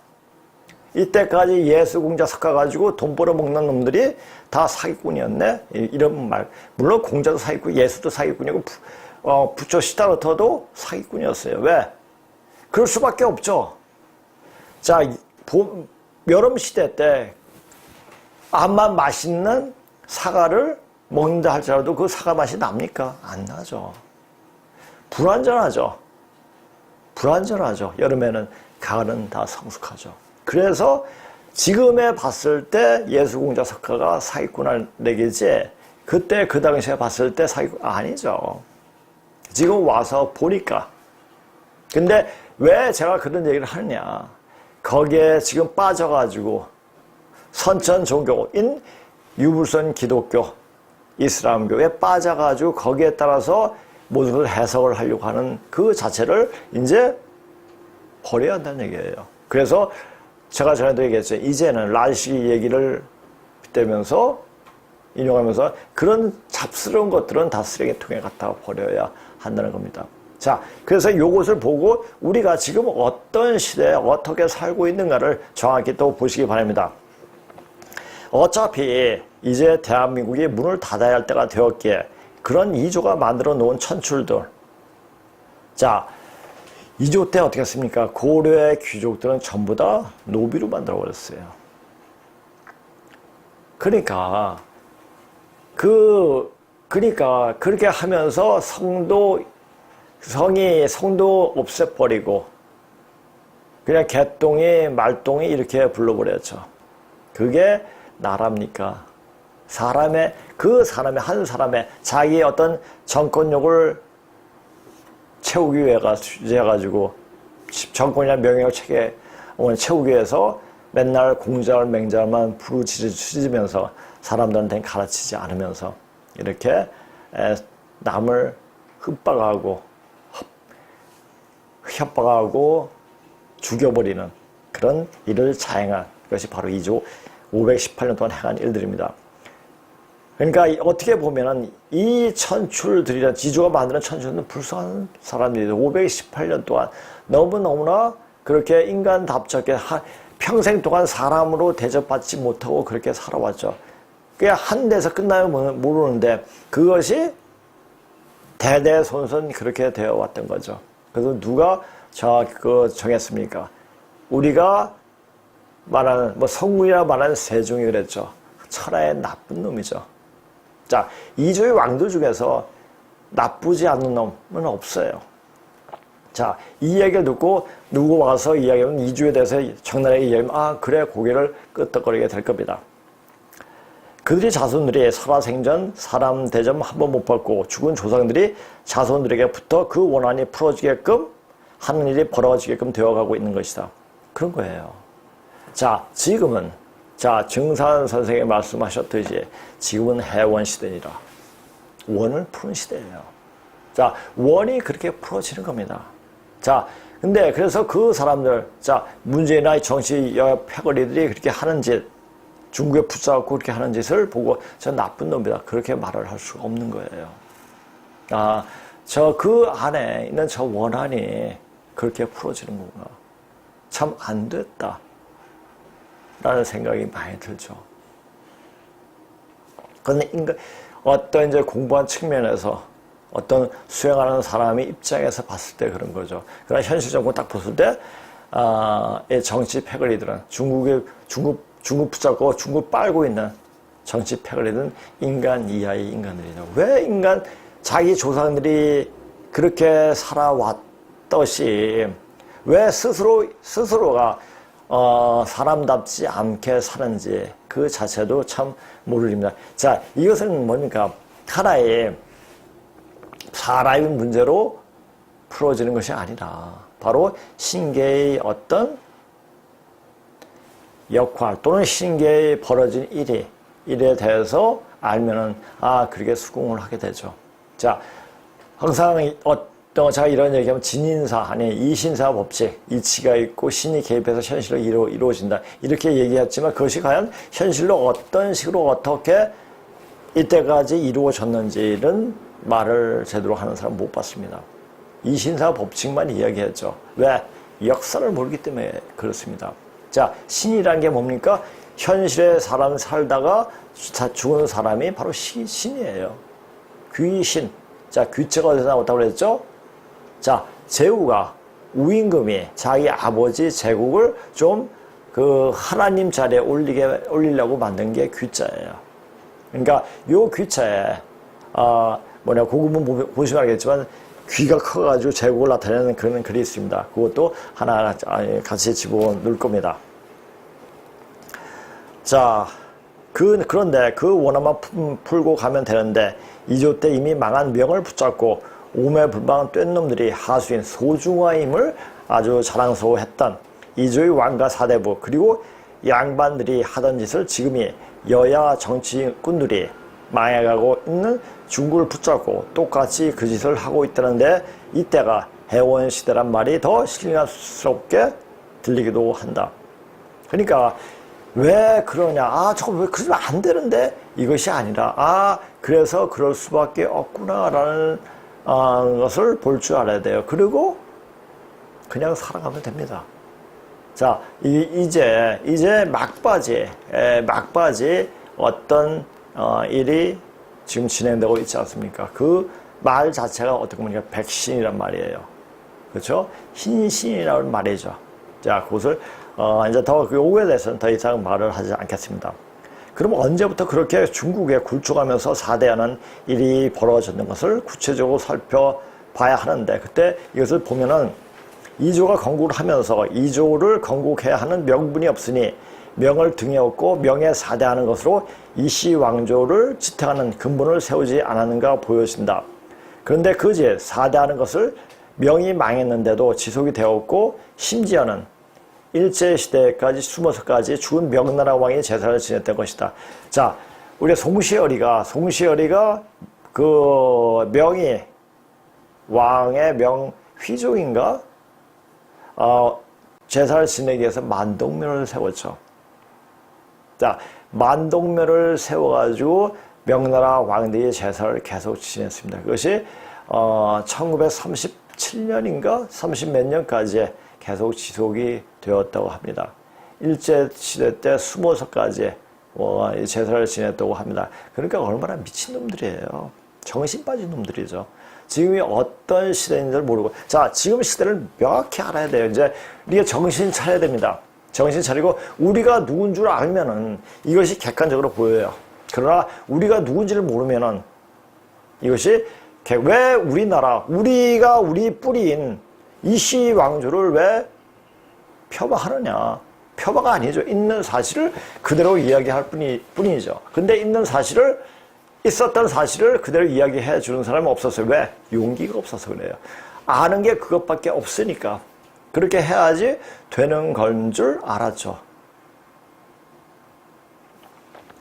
이때까지 예수 공자 석가 가지고 돈 벌어먹는 놈들이 다 사기꾼이었네. 이런 말. 물론 공자도 사기꾼, 예수도 사기꾼이고 부처 시다르터도 사기꾼이었어요. 왜? 그럴 수밖에 없죠. 자, 여름 시대 때 암만 맛있는 사과를 먹는다 할지라도 그 사과 맛이 납니까? 안 나죠. 불완전하죠. 여름에는, 가을은 다 성숙하죠. 그래서 지금에 봤을 때 예수공자 석가가 사기꾼을 내기지, 그때 그 당시에 봤을 때 사기꾼 아니죠. 지금 와서 보니까. 근데 왜 제가 그런 얘기를 하느냐. 거기에 지금 빠져가지고 선천 종교인 유불선 기독교, 이슬람교에 빠져가지고 거기에 따라서 모든 걸 해석을 하려고 하는 그 자체를 이제 버려야 한다는 얘기예요. 그래서 제가 전에도 얘기했죠. 이제는 라식 얘기를 빗대면서 인용하면서 그런 잡스러운 것들은 다 쓰레기통에 갖다 버려야 한다는 겁니다. 자, 그래서 이것을 보고 우리가 지금 어떤 시대에 어떻게 살고 있는가를 정확히 또 보시기 바랍니다. 어차피 이제 대한민국이 문을 닫아야 할 때가 되었기에 그런 이조가 만들어 놓은 천출들. 자, 이조 때 어떻게 했습니까? 고려의 귀족들은 전부 다 노비로 만들어 버렸어요. 그러니까 그렇게 하면서 성도 없애버리고 그냥 개똥이 말똥이 이렇게 불러버렸죠. 그게 나랍니까? 한 사람의 자기의 어떤 정권력을 채우기 위해 가지고 정권이나 명예를 채우기 위해서 맨날 공자를 맹자만 부르짖으면서 사람들한테 가르치지 않으면서 이렇게 남을 협박하고 죽여버리는 그런 일을 자행한 것이 바로 이조 518년 동안 행한 일들입니다. 그러니까 어떻게 보면은 이 지조가 만드는 천출들은 불쌍한 사람들이 518년 동안 너무너무나 그렇게 인간답게 평생 동안 사람으로 대접받지 못하고 그렇게 살아왔죠. 그게 한 대에서 끝나면 모르는데 그것이 대대손손 그렇게 되어 왔던 거죠. 그래서 누가 정했습니까? 우리가 말하는 성문이라 말하는 세종이 그랬죠. 천하의 나쁜 놈이죠. 자, 이조의 왕들 중에서 나쁘지 않은 놈은 없어요. 자, 이 얘기를 듣고 누구 와서 이야기하면 이주에 대해서 청나라에게 이야기하면 그래 고개를 끄덕거리게 될 겁니다. 그들이 자손들이 살아생전 사람 대접 한 번 못 받고 죽은 조상들이 자손들에게부터 그 원한이 풀어지게끔 하는 일이 벌어지게끔 되어가고 있는 것이다. 그런 거예요. 자, 지금은 증산 선생이 말씀하셨듯이 지금은 해원 시대니라. 원을 푸는 시대예요. 자, 원이 그렇게 풀어지는 겁니다. 자, 근데 그래서 그 사람들, 문재인이나 정치 패거리들이 그렇게 하는 짓, 중국에 붙잡고 그렇게 하는 짓을 보고 저 나쁜 놈이다. 그렇게 말을 할 수가 없는 거예요. 그 안에 있는 저 원한이 그렇게 풀어지는 거구나. 참 안 됐다. 라는 생각이 많이 들죠. 그런데 어떤 이제 공부한 측면에서 어떤 수행하는 사람의 입장에서 봤을 때 그런 거죠. 그러나 현실 정권 딱 봤을 때, 정치 패거리들은 중국 붙잡고 중국 빨고 있는 정치 패거리들은 인간 이하의 인간들이죠. 왜 자기 조상들이 그렇게 살아왔듯이 왜 스스로가 사람답지 않게 사는지 그 자체도 참 모르립니다. 자, 이것은 뭡니까? 하나의 사람의 문제로 풀어지는 것이 아니라 바로 신계의 어떤 역할 또는 신계에 벌어진 일에 대해서 알면은 그렇게 수긍을 하게 되죠. 자, 항상 제가 이런 얘기하면 진인사 아니 이신사 법칙 이치가 있고 신이 개입해서 현실로 이루어진다 이렇게 얘기했지만 그것이 과연 현실로 어떤 식으로 어떻게 이때까지 이루어졌는지는 말을 제대로 하는 사람 못 봤습니다. 이신사 법칙만 이야기했죠. 왜? 역사를 모르기 때문에 그렇습니다. 자, 신이라는 게 뭡니까? 현실에 사람 살다가 죽은 사람이 바로 신이에요. 귀신. 자, 귀체가 어디서 나왔다고 그랬죠? 자, 제후가 우임금이 자기 아버지 제국을 좀 하나님 자리에 올리려고 만든 게 귀자예요. 그러니까 요 귀자에 고구문 보시면 알겠지만 귀가 커가지고 제국을 나타내는 그런 글이 있습니다. 그것도 하나 같이 집어넣을 겁니다. 자, 그런데 그 원한만 풀고 가면 되는데 이조 때 이미 망한 명을 붙잡고 오매불망 뗀 놈들이 하수인 소중화임을 아주 자랑스러워했던 이조의 왕과 사대부 그리고 양반들이 하던 짓을 지금이 여야 정치꾼들이 망해가고 있는 중국을 붙잡고 똑같이 그 짓을 하고 있다는데 이때가 해원시대란 말이 더 실감스럽게 들리기도 한다. 그러니까 왜 그러냐? 저거 왜 그러면 안 되는데? 이것이 아니라 그래서 그럴 수밖에 없구나라는 것을 볼 줄 알아야 돼요. 그리고 그냥 살아가면 됩니다. 자, 이제 막바지 어떤 일이 지금 진행되고 있지 않습니까? 그 말 자체가 어떻게 보니까 백신이란 말이에요. 그렇죠? 흰신이라는 말이죠. 자, 그것을 이제 더 그 오해에 대해서는 더 이상 말을 하지 않겠습니다. 그럼 언제부터 그렇게 중국에 굴쭉하면서 사대하는 일이 벌어졌는 것을 구체적으로 살펴봐야 하는데 그때 이것을 보면은 이조가 건국을 하면서 이조를 건국해야 하는 명분이 없으니 명을 등에 업고 명에 사대하는 것으로 이씨 왕조를 지탱하는 근본을 세우지 않았는가 보여진다. 그런데 그제 사대하는 것을 명이 망했는데도 지속이 되었고 심지어는 일제시대까지 숨어서까지 죽은 명나라 왕이 제사를 지냈던 것이다. 자, 우리 송시열이가 그 명이 왕의 명 휘종인가? 제사를 지내기 위해서 만동묘를 세웠죠. 자, 만동묘를 세워가지고 명나라 왕들이 제사를 계속 지냈습니다. 그것이 1937년인가 30몇 년까지 계속 지속이 되었다고 합니다. 일제시대 때 숨어서까지 제사를 지냈다고 합니다. 그러니까 얼마나 미친놈들이에요. 정신 빠진 놈들이죠. 지금이 어떤 시대인지를 모르고. 자, 지금 시대를 명확히 알아야 돼요. 이제 우리가 정신 차려야 됩니다. 정신 차리고 우리가 누군 줄 알면은 이것이 객관적으로 보여요. 그러나 우리가 누군지를 모르면은 이것이 왜 우리나라, 우리가 우리 뿌리인 이씨 왕조를 왜 폄하하느냐. 폄하가 아니죠. 있는 사실을 그대로 이야기할 뿐이죠. 근데 있었던 사실을 그대로 이야기해 주는 사람은 없었어요. 왜? 용기가 없어서 그래요. 아는 게 그것밖에 없으니까. 그렇게 해야지 되는 건 줄 알았죠.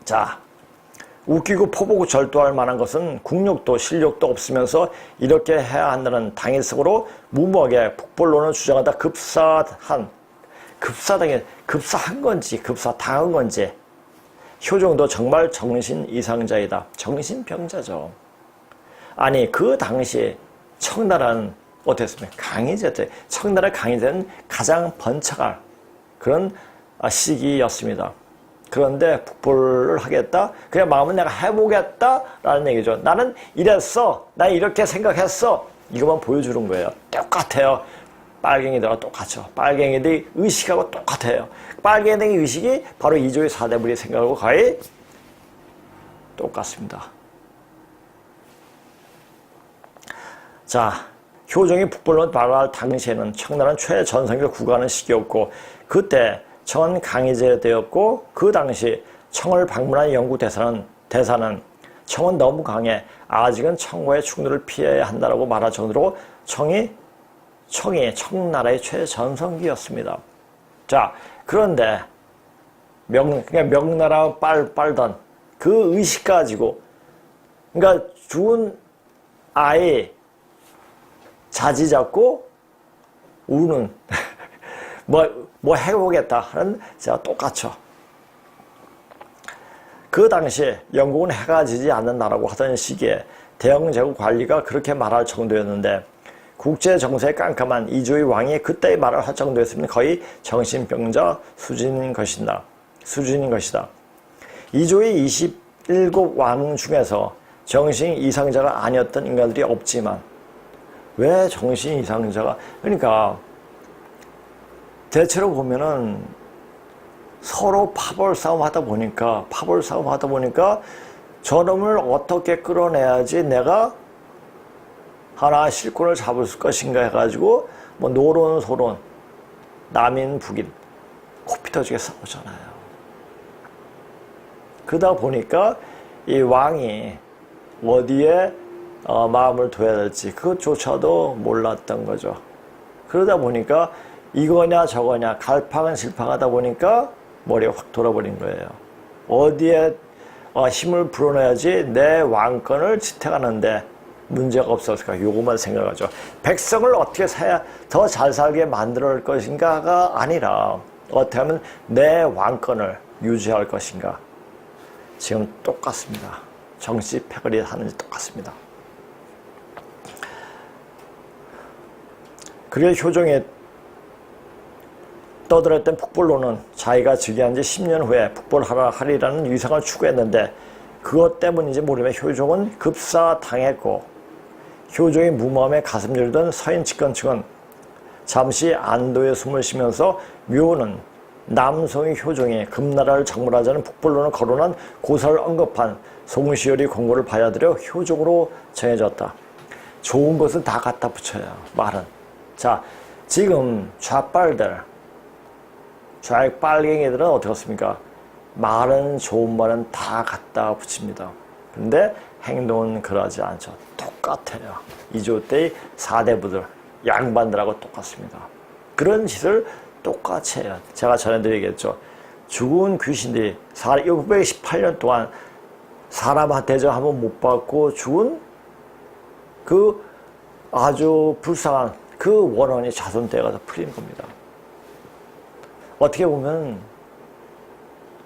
자, 웃기고 포보고 절도할 만한 것은 국력도 실력도 없으면서 이렇게 해야 한다는 당일성으로 무모하게 북벌론을 주장하다 급사한 건지 급사당한 건지 효종도 정말 정신 이상자이다. 정신병자죠. 아니 그 당시 청나라는 어땠습니까? 강희제 청나라 강희제는 가장 번창할 그런 시기였습니다. 그런데 북벌을 하겠다? 그냥 마음은 내가 해보겠다라는 얘기죠. 나는 이랬어. 나 이렇게 생각했어. 이것만 보여주는 거예요. 똑같아요. 빨갱이들하고 똑같죠. 빨갱이들이 의식하고 똑같아요. 빨갱이 의식이 바로 이조의 사대부리 생각하고 거의 똑같습니다. 자, 효종이 북벌로 발화할 당시에는 청나라는 최전성기를 구가하는 시기였고 그때 청은 강희제 때였고 그 당시 청을 방문한 영구 대사는 청은 너무 강해 아직은 청과의 충돌을 피해야 한다라고 말할 정도로 청이 청나라의 최전성기였습니다. 자, 그런데 명나라 빨던 그 의식 가지고 그러니까 죽은 아이 자지 잡고 우는 뭐 해보겠다 하는 제가 똑같죠. 그 당시에 영국은 해가 지지 않는 나라고 하던 시기에 대영제국 관리가 그렇게 말할 정도였는데 국제 정세에 깜깜한 이조의 왕이 그때의 말을 할 정도였으면 거의 정신병자 수준인 것이다. 이조의 27왕 중에서 정신 이상자가 아니었던 인간들이 없지만 왜 정신 이상자가 그러니까 대체로 보면은 서로 파벌 싸움 하다 보니까 저놈을 어떻게 끌어내야지 내가 하나 실권을 잡을 것인가 해가지고 뭐 노론소론 남인 북인 코피터지게 싸우잖아요. 그러다 보니까 이 왕이 어디에 마음을 둬야 될지 그것조차도 몰랐던 거죠. 그러다 보니까 이거냐 저거냐 갈팡실팡하다 보니까 머리가 확 돌아버린 거예요. 어디에 힘을 불어넣어야지 내 왕권을 지탱하는데 문제가 없었을까? 요것만 생각하죠. 백성을 어떻게 더 잘 살게 만들 것인가가 아니라 어떻게 하면 내 왕권을 유지할 것인가. 지금 똑같습니다. 정치 패거리 하는지 똑같습니다. 그리고 효종이 떠들었던 북벌론은 자기가 즉위한 지 10년 후에 북벌하리라는 위상을 추구했는데 그것 때문인지 모르면 효종은 급사당했고 효종이 무마음에 가슴 열던 서인 집권층은 잠시 안도의 숨을 쉬면서 묘는 남성의 효종이 금나라를 장물하자는 북벌론을 거론한 고사를 언급한 송시열의 권고를 받아들여 효종으로 정해졌다. 좋은 것은 다 갖다 붙여요. 말은. 자, 지금 빨갱이들은 어떻게 했습니까? 말은 좋은 말은 다 갖다 붙입니다. 근데 행동은 그러지 않죠. 똑같아요. 이조 때의 사대부들, 양반들하고 똑같습니다. 그런 짓을 똑같이 해요. 제가 전해드리겠죠. 죽은 귀신들이 618년 동안 사람한테 대접 한번 못 받고 죽은 그 아주 불쌍한 그 원혼이 자손 떼가서 풀린 겁니다. 어떻게 보면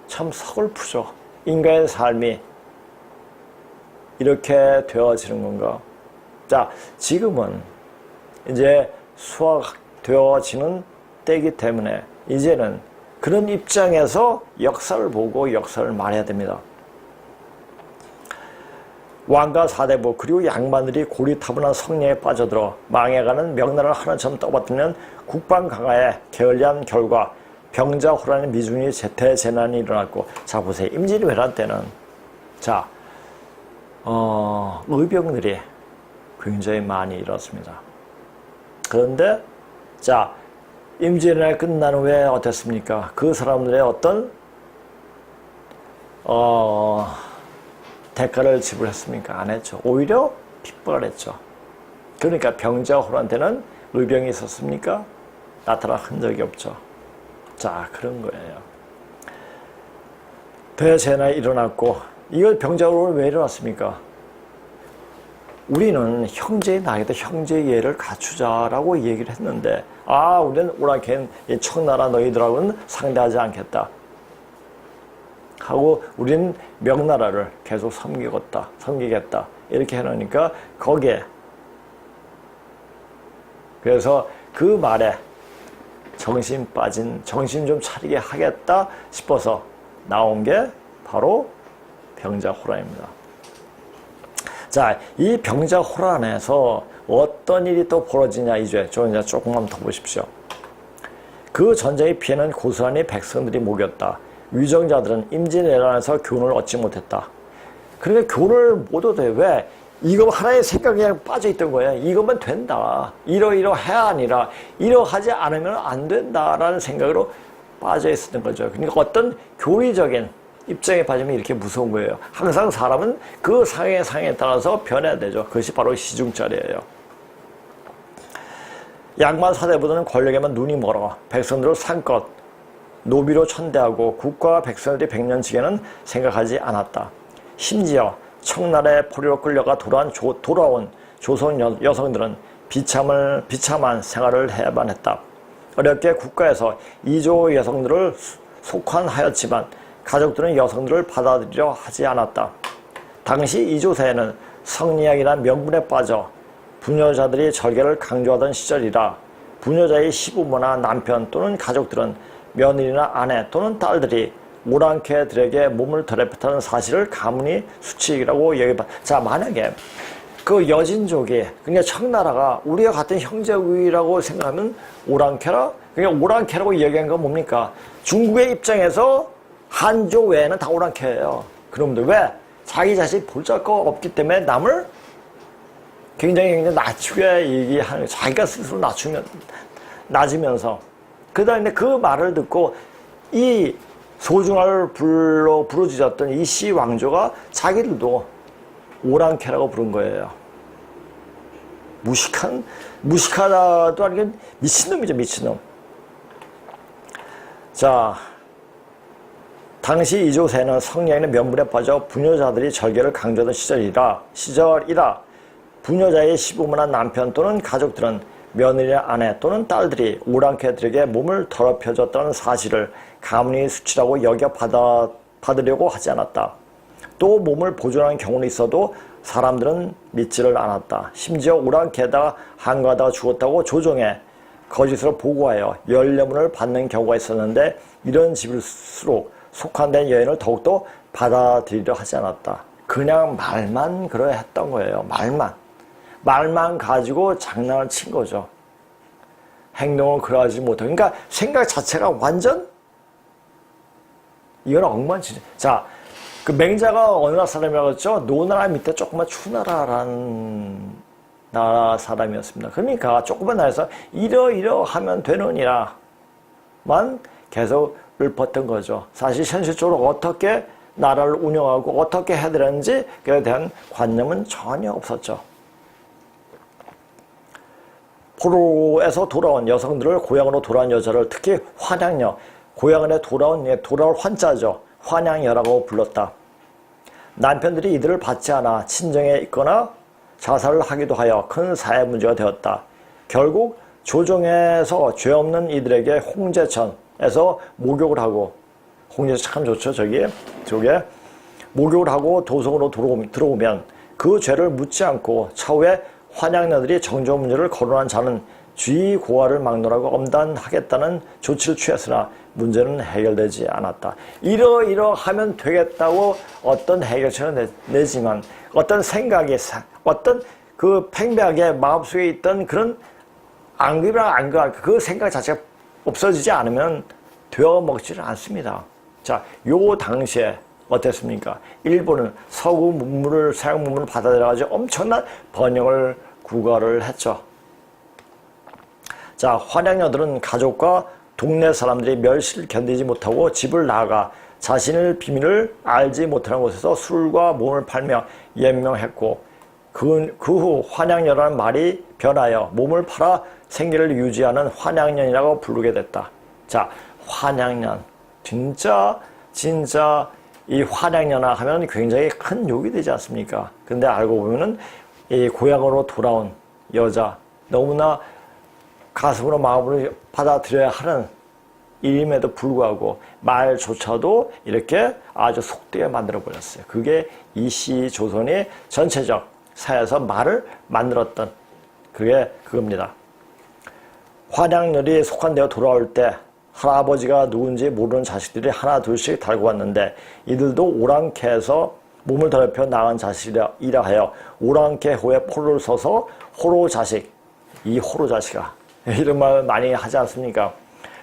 참 서글프죠. 인간의 삶이 이렇게 되어지는 건가. 자, 지금은 이제 수학되어지는 때이기 때문에 이제는 그런 입장에서 역사를 보고 역사를 말해야 됩니다. 왕과 사대부 그리고 양반들이 고리타분한 성령에 빠져들어 망해가는 명나라를 하나처럼 떠받들면 국방 강화에 게을리한 결과 병자호란의 미중이 대재난이 일어났고, 자 보세요. 임진왜란 때는 자 의병들이 굉장히 많이 일었습니다. 그런데 자 임진왜란이 끝난 후에 어땠습니까? 그 사람들의 어떤 대가를 지불했습니까? 안 했죠. 오히려 핍박을 했죠. 그러니까 병자호란 때는 의병이 있었습니까? 나타난 흔적이 없죠. 자, 그런 거예요. 대재난이 일어났고, 이걸 병자호란이 왜 일어났습니까? 우리는 형제의 나이다, 형제의 예를 갖추자라고 얘기를 했는데, 우리는 오랑캐는 청나라 너희들하고는 상대하지 않겠다 하고, 우리는 명나라를 계속 섬기겠다 이렇게 해놓으니까 거기에, 그래서 그 말에 정신 좀 차리게 하겠다 싶어서 나온 게 바로 병자호란입니다. 자, 이 병자호란에서 어떤 일이 또 벌어지냐, 이제 조금만 더 보십시오. 그 전쟁의 피해는 고스란히 백성들이 목였다. 위정자들은 임진왜란에서 교훈을 얻지 못했다. 그러니까 교훈을 못 얻어요. 왜? 이거 하나의 생각에 그냥 빠져있던 거예요. 이거면 된다. 이러이러해야 아니라 이러하지 않으면 안 된다라는 생각으로 빠져있었던 거죠. 그러니까 어떤 교리적인 입장에 빠지면 이렇게 무서운 거예요. 항상 사람은 그 상황에 따라서 변해야 되죠. 그것이 바로 시중짜리예요. 양반 사대부들은 권력에만 눈이 멀어 백성들을 산껏 노비로 천대하고 국가와 백성들이 백년지기는 생각하지 않았다. 심지어 청나라의 포로로 끌려가 돌아온 조선 여성들은 비참한 생활을 해야만 했다. 어렵게 국가에서 이조 여성들을 속환하였지만 가족들은 여성들을 받아들이려 하지 않았다. 당시 이조세에는 성리학이나 명분에 빠져 부녀자들이 절개를 강조하던 시절이라 부녀자의 시부모나 남편 또는 가족들은 며느리나 아내 또는 딸들이 오랑캐들에게 몸을 더럽혔다는 사실을 가문이 수치라고 얘기했다. 자, 만약에 그 여진족이, 그러니까 청나라가 우리가 같은 형제국이라고 생각하면 오랑캐라? 그러니까 오랑캐라고 얘기한 건 뭡니까? 중국의 입장에서 한족 외에는 다 오랑캐예요. 그놈들 왜? 자기 자신 볼적 거 없기 때문에 남을 굉장히 낮추게 얘기하는, 자기가 스스로 낮으면서 그 다음에 그 말을 듣고 이 소중함을 부르짖었던 이 시 왕조가 자기들도 오랑캐라고 부른 거예요. 무식하다도 아니고 미친놈이죠, 미친놈. 자, 당시 이조세는 성리학의 명분에 빠져 부녀자들이 절개를 강조하던 시절이라 부녀자의 시부모나 남편 또는 가족들은 며느리나 아내 또는 딸들이 오랑캐들에게 몸을 더럽혀줬다는 사실을 가문이 수치라고 여겨 받으려고 하지 않았다. 또 몸을 보존하는 경우는 있어도 사람들은 믿지를 않았다. 심지어 오랑캐다 한가하다가 죽었다고 조정에 거짓으로 보고하여 연료문을 받는 경우가 있었는데 이런 집일수록 속한된 여인을 더욱더 받아들이려 하지 않았다. 그냥 말만 그러했던 거예요. 말만 가지고 장난을 친 거죠. 행동을 그러하지 못하고. 그러니까 생각 자체가 완전 이건 엉망진창. 자, 그 맹자가 어느 나라 사람이라고 했죠? 노나라 밑에 조그만 추나라라는 나라 사람이었습니다. 그러니까 조그만 나라에서 이러하면 되느니라만 계속 읊었던 거죠. 사실 현실적으로 어떻게 나라를 운영하고 어떻게 해야 되는지 그에 대한 관념은 전혀 없었죠. 포로에서 돌아온 여성들을 고향으로 돌아온 여자를 특히 환양녀, 고향에 돌아올 환자죠. 환양녀라고 불렀다. 남편들이 이들을 받지 않아 친정에 있거나 자살을 하기도 하여 큰 사회 문제가 되었다. 결국 조정에서 죄 없는 이들에게 홍제천에서 목욕을 하고, 홍제천 참 좋죠, 저게 목욕을 하고 도성으로 들어오면 그 죄를 묻지 않고 차후에 환양녀들이 정조 문제를 거론한 자는 주의 고하를 막론하고 엄단하겠다는 조치를 취했으나 문제는 해결되지 않았다. 이러하면 되겠다고 어떤 해결책을 내지만 어떤 생각이 어떤 그 팽배하게 마음속에 있던 그런 앙금이랑 앙금 그 생각 자체가 없어지지 않으면 되어 먹지를 않습니다. 자, 요 당시에 어땠습니까? 일본은 서구 문물을 서양 문물을 받아들여가지고 엄청난 번영을 구가를 했죠. 자, 환양녀들은 가족과 동네 사람들이 멸시를 견디지 못하고 집을 나가 자신의 비밀을 알지 못하는 곳에서 술과 몸을 팔며 연명했고 그 후 환양녀라는 말이 변하여 몸을 팔아 생계를 유지하는 환양년이라고 부르게 됐다. 자, 환양년 진짜 이 환양년아 하면 굉장히 큰 욕이 되지 않습니까? 근데 알고 보면은 이 고향으로 돌아온 여자 너무나 가슴으로 마음으로 받아들여야 하는 일임에도 불구하고 말조차도 이렇게 아주 속되게 만들어버렸어요. 그게 이씨 조선의 전체적 사회에서 말을 만들었던 그게 그겁니다. 환양년이 속한 데가 돌아올 때 할아버지가 누군지 모르는 자식들이 하나 둘씩 달고 왔는데 이들도 오랑캐에서 몸을 더럽혀 나간 자식이라 하여 오랑캐 호에 포로를 서서 호로자식, 이 호로자식아 이런 말 많이 하지 않습니까?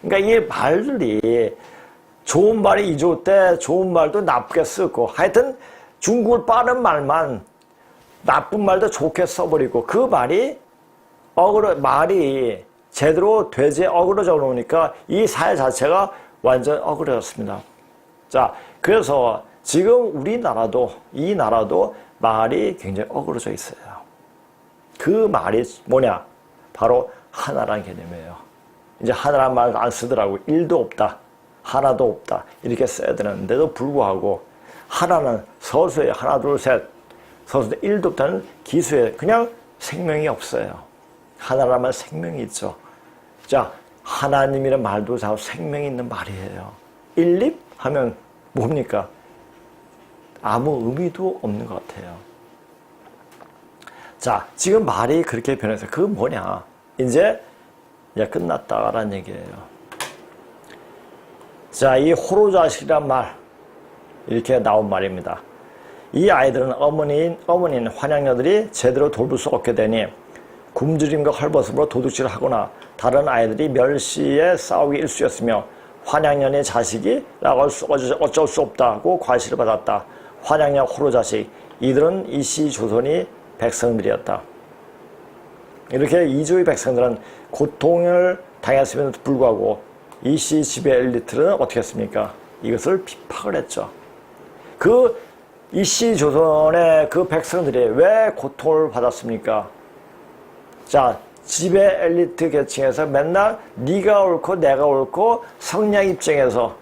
그러니까 이 말들이 좋은 말이 이조 때 좋은 말도 나쁘게 쓰고 하여튼 중국을 빠른 말만 나쁜 말도 좋게 써버리고 그 말이 말이 제대로 되지 어그러져 놓으니까 이 사회 자체가 완전 어그러졌습니다. 자, 그래서 지금 우리나라도 이 나라도 말이 굉장히 어그러져 있어요. 그 말이 뭐냐? 바로 하나라는 개념이에요. 이제 하나란 말 안 쓰더라고. 일도 없다. 하나도 없다. 이렇게 써야 되는데도 불구하고 하나는 서수에 하나 둘 셋 서수에 일도 없다는 기수에 그냥 생명이 없어요. 하나라면 생명이 있죠. 자, 하나님이라는 말도 다 생명이 있는 말이에요. 일립 하면 뭡니까? 아무 의미도 없는 것 같아요. 자, 지금 말이 그렇게 변해서 그 뭐냐? 이제 끝났다라는 얘기예요. 자, 이 호로자식이란 말 이렇게 나온 말입니다. 이 아이들은 어머니인 환양녀들이 제대로 돌볼 수 없게 되니 굶주림과 헐벗음으로 도둑질을 하거나 다른 아이들이 멸시에 싸우기 일쑤였으며 환양년의 자식이라고 어쩔 수 없다고 과시를 받았다. 환양년 호로자식 이들은 이씨 조선이 백성들이었다. 이렇게 이주의 백성들은 고통을 당했음에도 불구하고 이씨 지배 엘리트는 어떻게 했습니까? 이것을 핍박을 했죠. 그 이씨 조선의 그 백성들이 왜 고통을 받았습니까? 자, 지배 엘리트 계층에서 맨날 네가 옳고 내가 옳고 성량 입장에서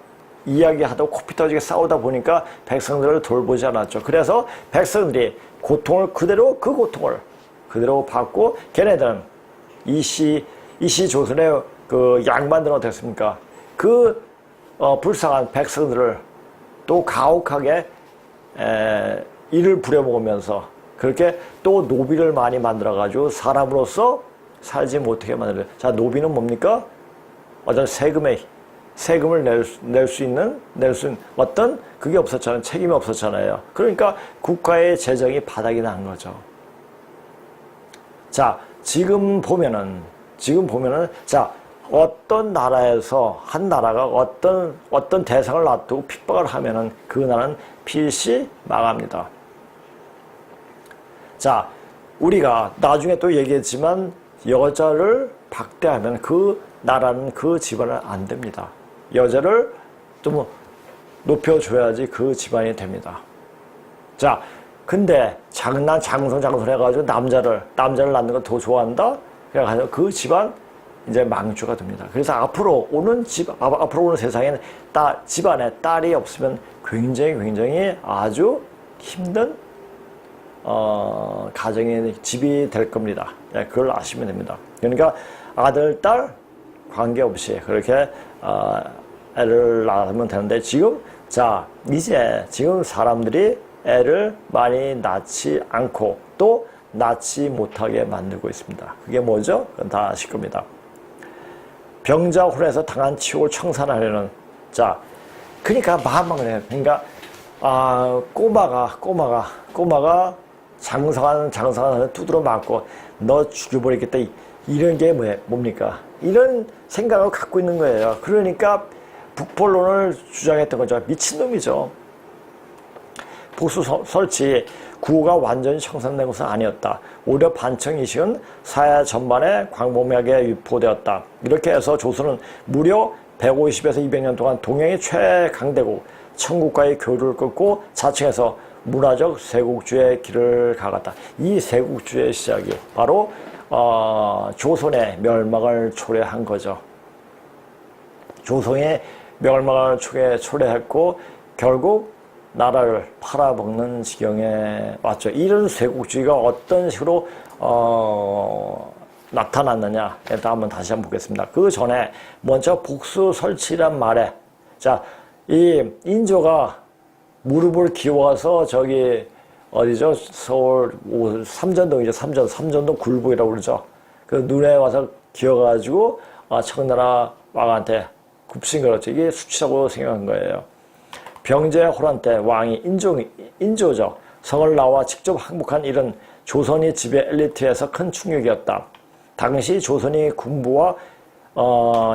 이야기하다 코피 터지게 싸우다 보니까 백성들을 돌보지 않았죠. 그래서 백성들이 고통을 그 고통을 그대로 받고 걔네들은 이씨 조선의 그 양반들은 어땠습니까? 그 불쌍한 백성들을 또 가혹하게 이를 부려먹으면서 그렇게 또 노비를 많이 만들어가지고 사람으로서 살지 못하게 만들어요. 자, 노비는 뭡니까? 어떤 세금을 낼 수 있는 어떤 그게 없었잖아요. 책임이 없었잖아요. 그러니까 국가의 재정이 바닥이 난 거죠. 자, 지금 보면은 자, 어떤 나라에서 한 나라가 어떤 대상을 놔두고 핍박을 하면은 그 나라는 필시 망합니다. 자, 우리가 나중에 또 얘기했지만 여자를 박대하면 그 나라는 그 집안은 안 됩니다. 여자를 좀 높여줘야지 그 집안이 됩니다. 자, 근데 장손 해가지고 남자를 낳는 걸 더 좋아한다? 그래가지고 그 집안 이제 망주가 됩니다. 그래서 앞으로 오는 세상에는 집안에 딸이 없으면 굉장히 아주 힘든 가정의 집이 될 겁니다. 그걸 아시면 됩니다. 그러니까 아들, 딸 관계없이 그렇게 애를 낳으면 되는데 지금 지금 사람들이 애를 많이 낳지 않고 또 낫지 못하게 만들고 있습니다. 그게 뭐죠? 그건 다 아실 겁니다. 병자호란에서 당한 치욕을 청산하려는, 자, 그러니까 마음만 그래요. 그러니까 꼬마가 장성하는 두드러 맞고 너 죽여버리겠다, 이런 게 뭡니까? 이런 생각을 갖고 있는 거예요. 그러니까 북벌론을 주장했던 거죠. 미친놈이죠. 복수 설치 구호가 완전히 청산된 것은 아니었다. 오히려 반청이식은 사야 전반에 광범위하게 유포되었다. 이렇게 해서 조선은 무려 150에서 200년 동안 동양의 최강대국 청국과의 교류를 끊고 자칭해서 문화적 세국주의 길을 가갔다. 이 세국주의 시작이 바로 조선의 멸망을 초래한 거죠. 조선의 멸망을 초래했고 결국 나라를 팔아먹는 지경에 왔죠. 이런 세국주의가 어떤 식으로 나타났느냐에 한번 다시 한번 보겠습니다. 그 전에 먼저 복수 설치란 말에, 자, 이 인조가 무릎을 기워서 저기 어디죠? 서울 삼전동이죠. 삼전동 굴복이라고 그러죠. 그 눈에 와서 기어가지고 청나라 왕한테 굽신 거였죠. 이게 수치라고 생각한 거예요. 병제호란 때 왕이 인조죠. 성을 나와 직접 항복한 일은 조선이 지배 엘리트에서 큰 충격이었다. 당시 조선이 군부와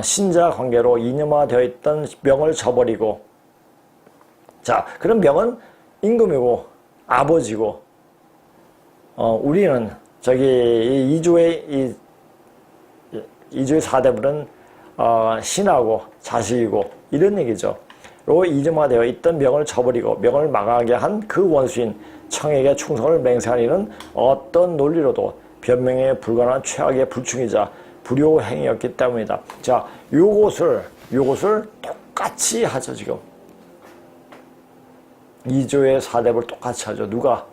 신자 관계로 이념화되어 있던 명을 저버리고, 자, 그런 명은 임금이고 아버지고, 우리는 저기 이조의 사대부는 신하고 자식이고, 이런 얘기죠. 로 이념화되어 있던 명을 저버리고 명을 망하게 한 그 원수인 청에게 충성을 맹세한 이는 어떤 논리로도 변명에 불가능한 최악의 불충이자 불효행위였기 때문이다. 자, 요것을 똑같이 하죠. 지금 이조의 사대부를 똑같이 하죠. 누가?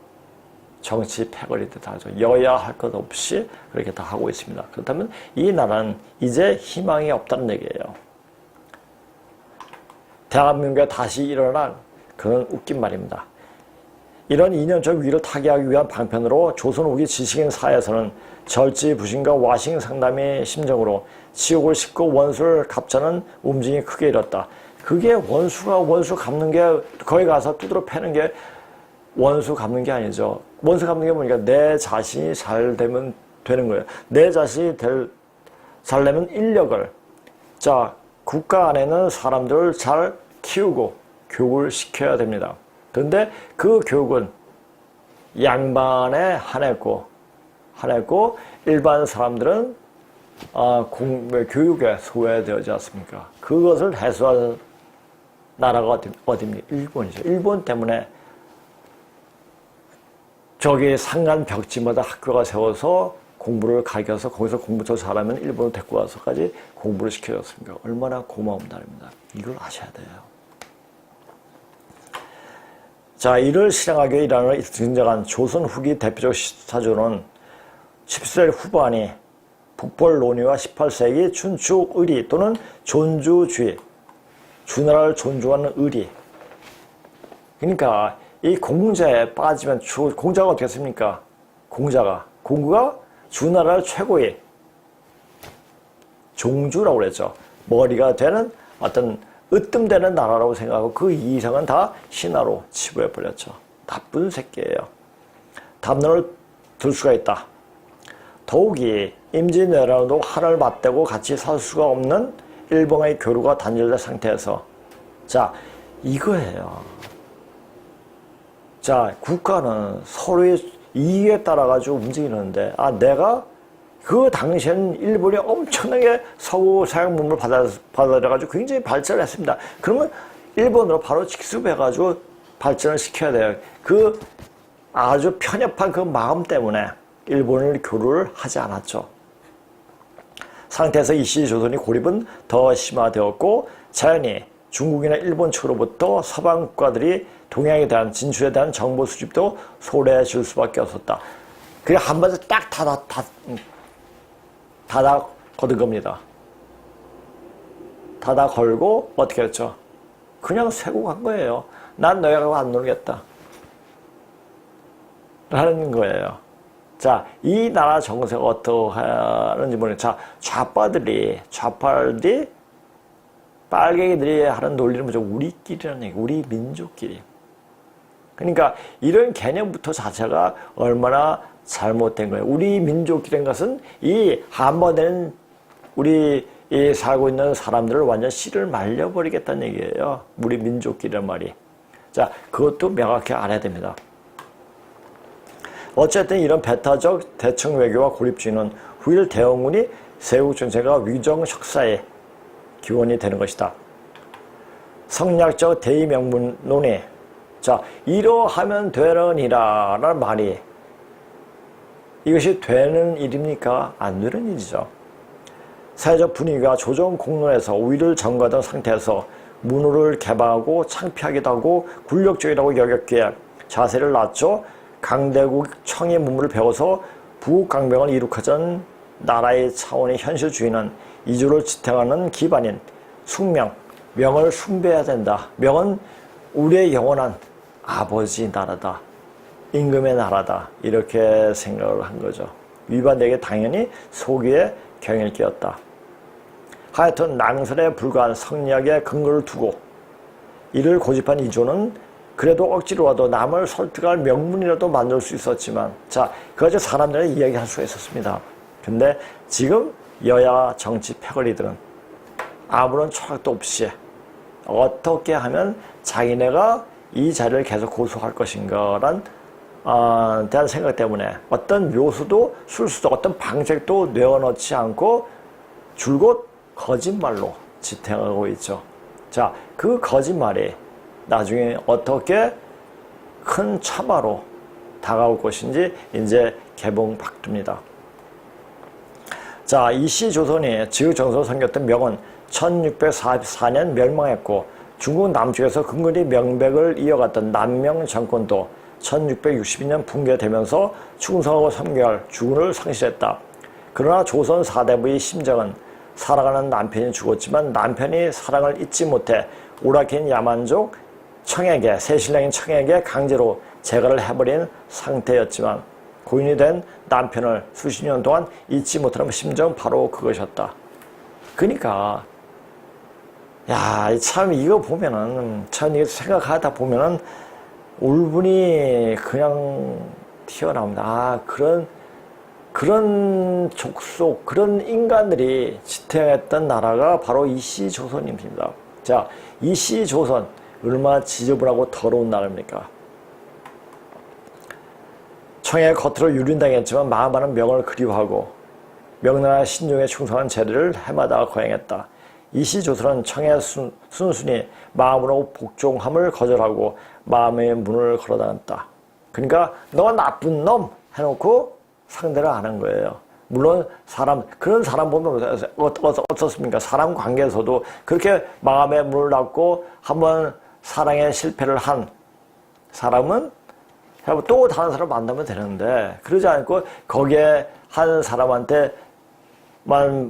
정치 패거리들 다 하죠. 여야 할 것 없이 그렇게 다 하고 있습니다. 그렇다면 이 나라는 이제 희망이 없다는 얘기예요. 대한민국에 다시 일어난 그런 웃긴 말입니다. 이런 이념적 위를 타개하기 위한 방편으로 조선 후기 지식인 사회에서는 절지부심과 와싱상담의 심정으로 지옥을 싣고 원수를 갚자는 움직임이 크게 일었다. 그게 원수 갚는 게, 거기 가서 두드러 패는 게 원수 갚는 게 아니죠. 원수 갚는 게 뭐니까 내 자신이 잘 되면 되는 거예요. 내 자신이 잘 되면 인력을, 자, 국가 안에는 사람들을 잘 키우고 교육을 시켜야 됩니다. 그런데 그 교육은 양반에 한했고 일반 사람들은 교육에 소외되지 않습니까? 그것을 해소할 나라가 어디입니까? 일본이죠. 일본 때문에 저기 상간 벽지마다 학교가 세워서 공부를 가르쳐서 거기서 공부 더 잘하면 일본으로 데리고 와서까지 공부를 시켜줬습니까? 얼마나 고마운 날입니다. 이걸 아셔야 돼요. 자, 이를 실행하기 위해 이란을 등장한 조선 후기 대표적 사조는 17세기 후반이 북벌 논의와 18세기 춘추 의리 또는 존주주의, 주나라를 존중하는 의리. 그러니까 이 공자에 빠지면 공자가 어떻게 했습니까? 공구가 주나라를 최고의 종주라고 그랬죠. 머리가 되는 어떤 으뜸되는 나라라고 생각하고 그 이상은 다 신하로 치부해버렸죠. 나쁜 새끼예요. 담론을 들 수가 있다. 더욱이 임진왜란도 하나를 맞대고 같이 살 수가 없는 일본의 교류가 단절된 상태에서, 자, 이거예요. 자, 국가는 서로의 이익에 따라가지고 움직이는데, 내가 그 당시에는 일본이 엄청나게 서구 서양 문물을 받아들여가지고 굉장히 발전을 했습니다. 그러면 일본으로 바로 직수해가지고 발전을 시켜야 돼요. 그 아주 편협한 그 마음 때문에 일본을 교류를 하지 않았죠. 상태에서 이시 조선이 고립은 더 심화되었고, 자연히 중국이나 일본 측으로부터 서방 국가들이 동양에 대한 진출에 대한 정보 수집도 소홀해질 수밖에 없었다. 그게 한 번에 딱 닫아 거둔 겁니다. 닫아 걸고 어떻게 했죠? 그냥 쇄국한 거예요. 난 너희하고 안 놀겠다 라는 거예요. 자, 이 나라 정세가 어떻게 하는지 모르겠어요. 자, 좌파들이 빨갱이들이 하는 논리는 뭐죠? 우리끼리라는 얘기, 우리 민족끼리. 그러니까 이런 개념부터 자체가 얼마나 잘못된 거예요. 우리 민족끼리인 것은 이 한번에는 우리 이 살고 있는 사람들을 완전 씨를 말려버리겠다는 얘기예요. 우리 민족끼리란 말이. 자, 그것도 명확히 알아야 됩니다. 어쨌든 이런 배타적 대청 외교와 고립주의는 후일 대원군이 세국 전체가 위정 शक사의 기원이 되는 것이다. 성리학적 대의명분론이 자, 이러하면 되느니라 라는 말이 이것이 되는 일입니까? 안 되는 일이죠. 사회적 분위기가 조정 공론에서 우위를 점거하던 상태에서 문호를 개방하고 창피하기도 하고 굴욕적이라고 여겼기에 자세를 낮춰 강대국 청의 문물을 배워서 부강명을 이룩하던 나라의 차원의 현실주의는 이주를 지탱하는 기반인 숙명, 명을 숭배해야 된다. 명은 우리의 영원한 아버지 나라다. 임금의 나라다. 이렇게 생각을 한 거죠. 위반되게 당연히 소기에 경을 끼었다. 하여튼 낭설에 불과한 성리학의 근거를 두고 이를 고집한 이조는 그래도 억지로라도 남을 설득할 명분이라도 만들 수 있었지만 자, 그것을 사람들이 이야기할 수가 있었습니다. 근데 지금 여야 정치 패거리들은 아무런 철학도 없이 어떻게 하면 자기네가 이 자리를 계속 고수할 것인가란 대한 생각 때문에 어떤 묘수도 술수도 어떤 방책도 내어놓지 않고 줄곧 거짓말로 지탱하고 있죠. 자, 그 거짓말이 나중에 어떻게 큰 참화로 다가올 것인지 이제 개봉박두입니다. 자, 이씨 조선이 지극정성을 섬겼던 명은 1644년 멸망했고 중국 남쪽에서 근근히 명백을 이어갔던 남명 정권도 1662년 붕괴되면서 충성하고 섬겨할 주군을 상실했다. 그러나 조선 사대부의 심정은 살아가는 남편이 죽었지만 남편이 사랑을 잊지 못해 오락인 야만족 청에게 새신랑인 청에게 강제로 재가를 해버린 상태였지만 고인이 된 남편을 수십 년 동안 잊지 못하는 심정 바로 그것이었다. 그러니까 야, 참 이거 보면은 참 이거 생각하다 보면은 울분이 그냥 튀어나옵니다. 아, 그런 족속, 그런 인간들이 지탱했던 나라가 바로 이씨 조선입니다. 자, 이씨 조선 얼마나 지저분하고 더러운 나라입니까? 청의 겉으로 유린당했지만 마음만은 명을 그리워하고 명나라 신종에 충성한 제도를 해마다 거행했다. 이씨 조선은 청의 순순히 마음으로 복종함을 거절하고 마음의 문을 걸어다녔다. 그러니까 너가 나쁜 놈 해놓고 상대를 안 한 거예요. 물론 그런 사람 보면 어떻습니까? 사람 관계에서도 그렇게 마음의 문을 닫고 한번 사랑에 실패를 한 사람은 또 다른 사람 만나면 되는데 그러지 않고 거기에 한 사람한테만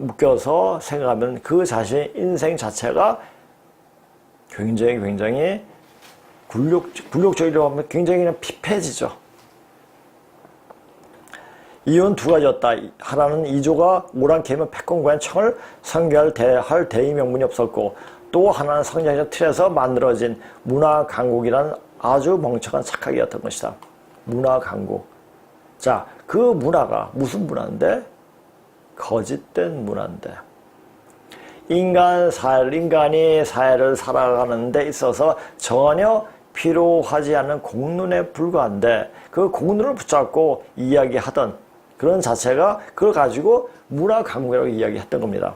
묶여서 생각하면 그 자신의 인생 자체가 굉장히 굴욕적이라고 하면 굉장히 그냥 피폐해지죠. 이유는 두 가지였다. 하나는 이조가 오랑캐면 패권과의 청을 상교할 대의 명분이 없었고 또 하나는 성장적 틀에서 만들어진 문화 강국이라는 아주 멍청한 착각이었던 것이다. 문화 강국. 자, 그 문화가 무슨 문화인데? 거짓된 문화인데. 인간이 사회를 살아가는 데 있어서 전혀 필요하지 않은 공론에 불과한데 그 공론을 붙잡고 이야기하던 그런 자체가 그걸 가지고 문화 강국이라고 이야기했던 겁니다.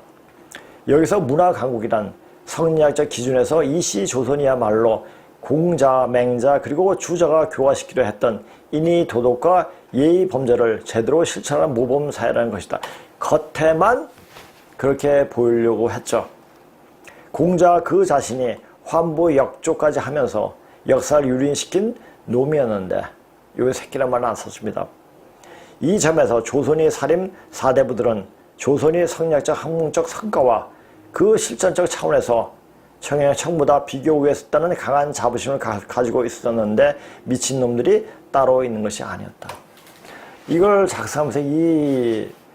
여기서 문화 강국이란 성리학적 기준에서 이씨 조선이야말로 공자, 맹자 그리고 주자가 교화시키려 했던 인의 도덕과 예의 범죄를 제대로 실천하는 모범 사회라는 것이다. 겉에만 그렇게 보이려고 했죠. 공자 그 자신이 환부 역조까지 하면서 역사를 유린시킨 놈이었는데 여기 새끼란 말은 안 썼습니다. 이 점에서 조선의 사림 사대부들은 조선의 성리학적 학문적 성과와 그 실전적 차원에서 청보다 비교 위에 섰다는 강한 자부심을 가지고 있었는데 미친놈들이 따로 있는 것이 아니었다. 이걸 작성하면서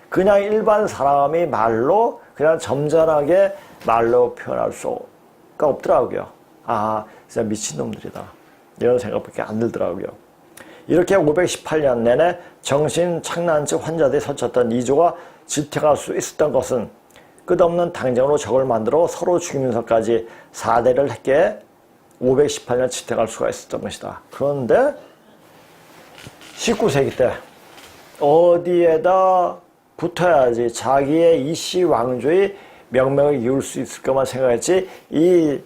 그냥 일반 사람이 말로 그냥 점잖하게 말로 표현할 수가 없더라고요. 아, 진짜 미친놈들이다. 이런 생각밖에 안 들더라고요. 이렇게 518년 내내 정신착란증 환자들이 설쳤던 이조가 지탱할 수 있었던 것은 끝없는 당정으로 적을 만들어 서로 죽이면서까지 4대를 했기에 518년 지탱할 수가 있었던 것이다. 그런데 19세기 때 어디에다 붙어야지 자기의 이씨 왕조의 명맥을 이을 수 있을까만 생각했지 이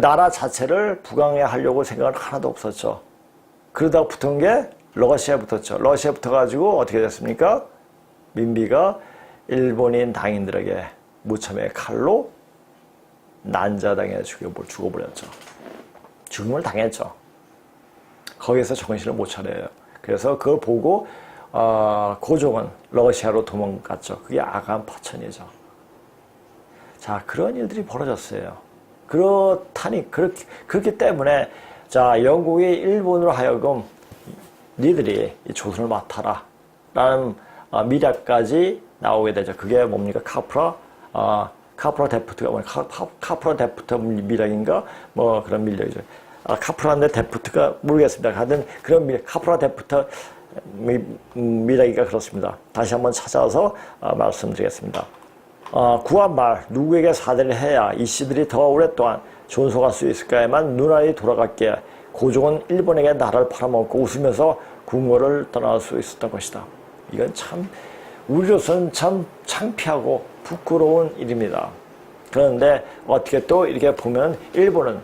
나라 자체를 부강하려고 생각은 하나도 없었죠. 그러다가 붙은 게 러시아에 붙었죠. 러시아에 붙어가지고 어떻게 됐습니까? 민비가 일본인 당인들에게 무참하게 칼로 난자당해 죽어버렸죠. 죽음을 당했죠. 거기서 정신을 못 차려요. 그래서 그걸 보고 고종은 러시아로 도망갔죠. 그게 아간 파천이죠. 자, 그런 일들이 벌어졌어요. 그렇기 때문에 자, 영국이 일본으로 하여금 니들이 이 조선을 맡아라 라는 미략까지 나오게 되죠. 그게 뭡니까? 카프라 데프트가 뭐냐? 카프라 데프트 미략인가? 뭐 그런 미략이죠. 카프라인데 데프트가 모르겠습니다. 하여튼 그런 카프라 데프트 미략이가 그렇습니다. 다시 한번 찾아서 말씀드리겠습니다. 구한 말 누구에게 사대를 해야 이씨들이 더 오랫동안 존속할 수 있을까에만 눈알이 돌아갔기에 고종은 일본에게 나라를 팔아먹고 웃으면서 궁궐을 떠날 수 있었던 것이다. 이건 참 우리로서는 참 창피하고 부끄러운 일입니다. 그런데 어떻게 또 이렇게 보면 일본은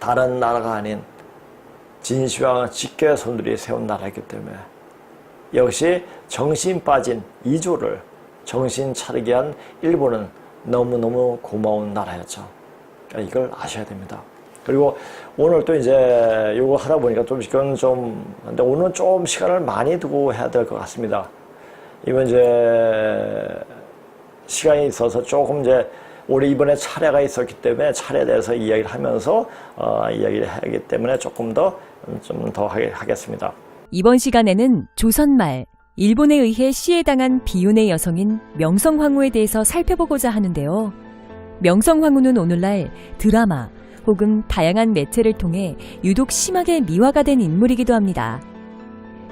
다른 나라가 아닌 진시황 직계의 손들이 세운 나라이기 때문에 역시 정신 빠진 이조를 정신 차리게 한 일본은 너무너무 고마운 나라였죠. 이걸 아셔야 됩니다. 그리고 오늘 또 이제 요거 하다 보니까 좀 근데 오늘은 좀 시간을 많이 두고 해야 될 것 같습니다. 이번 이제 시간이 있어서 조금 이제 올해 이번에 차례가 있었기 때문에 차례에 대해서 이야기를 하면서 이야기를 하기 때문에 조금 더 하겠습니다. 이번 시간에는 조선말 일본에 의해 시해당한 비운의 여성인 명성황후에 대해서 살펴보고자 하는데요. 명성황후는 오늘날 드라마 혹은 다양한 매체를 통해 유독 심하게 미화가 된 인물이기도 합니다.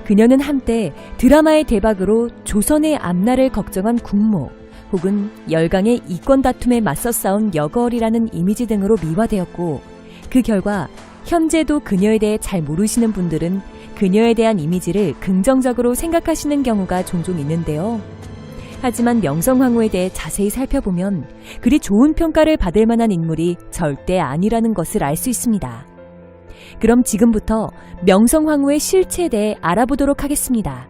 그녀는 한때 드라마의 대박으로 조선의 앞날을 걱정한 국모 혹은 열강의 이권 다툼에 맞서 싸운 여걸이라는 이미지 등으로 미화되었고 그 결과 현재도 그녀에 대해 잘 모르시는 분들은 그녀에 대한 이미지를 긍정적으로 생각하시는 경우가 종종 있는데요. 하지만 명성황후에 대해 자세히 살펴보면 그리 좋은 평가를 받을 만한 인물이 절대 아니라는 것을 알 수 있습니다. 그럼 지금부터 명성황후의 실체에 대해 알아보도록 하겠습니다.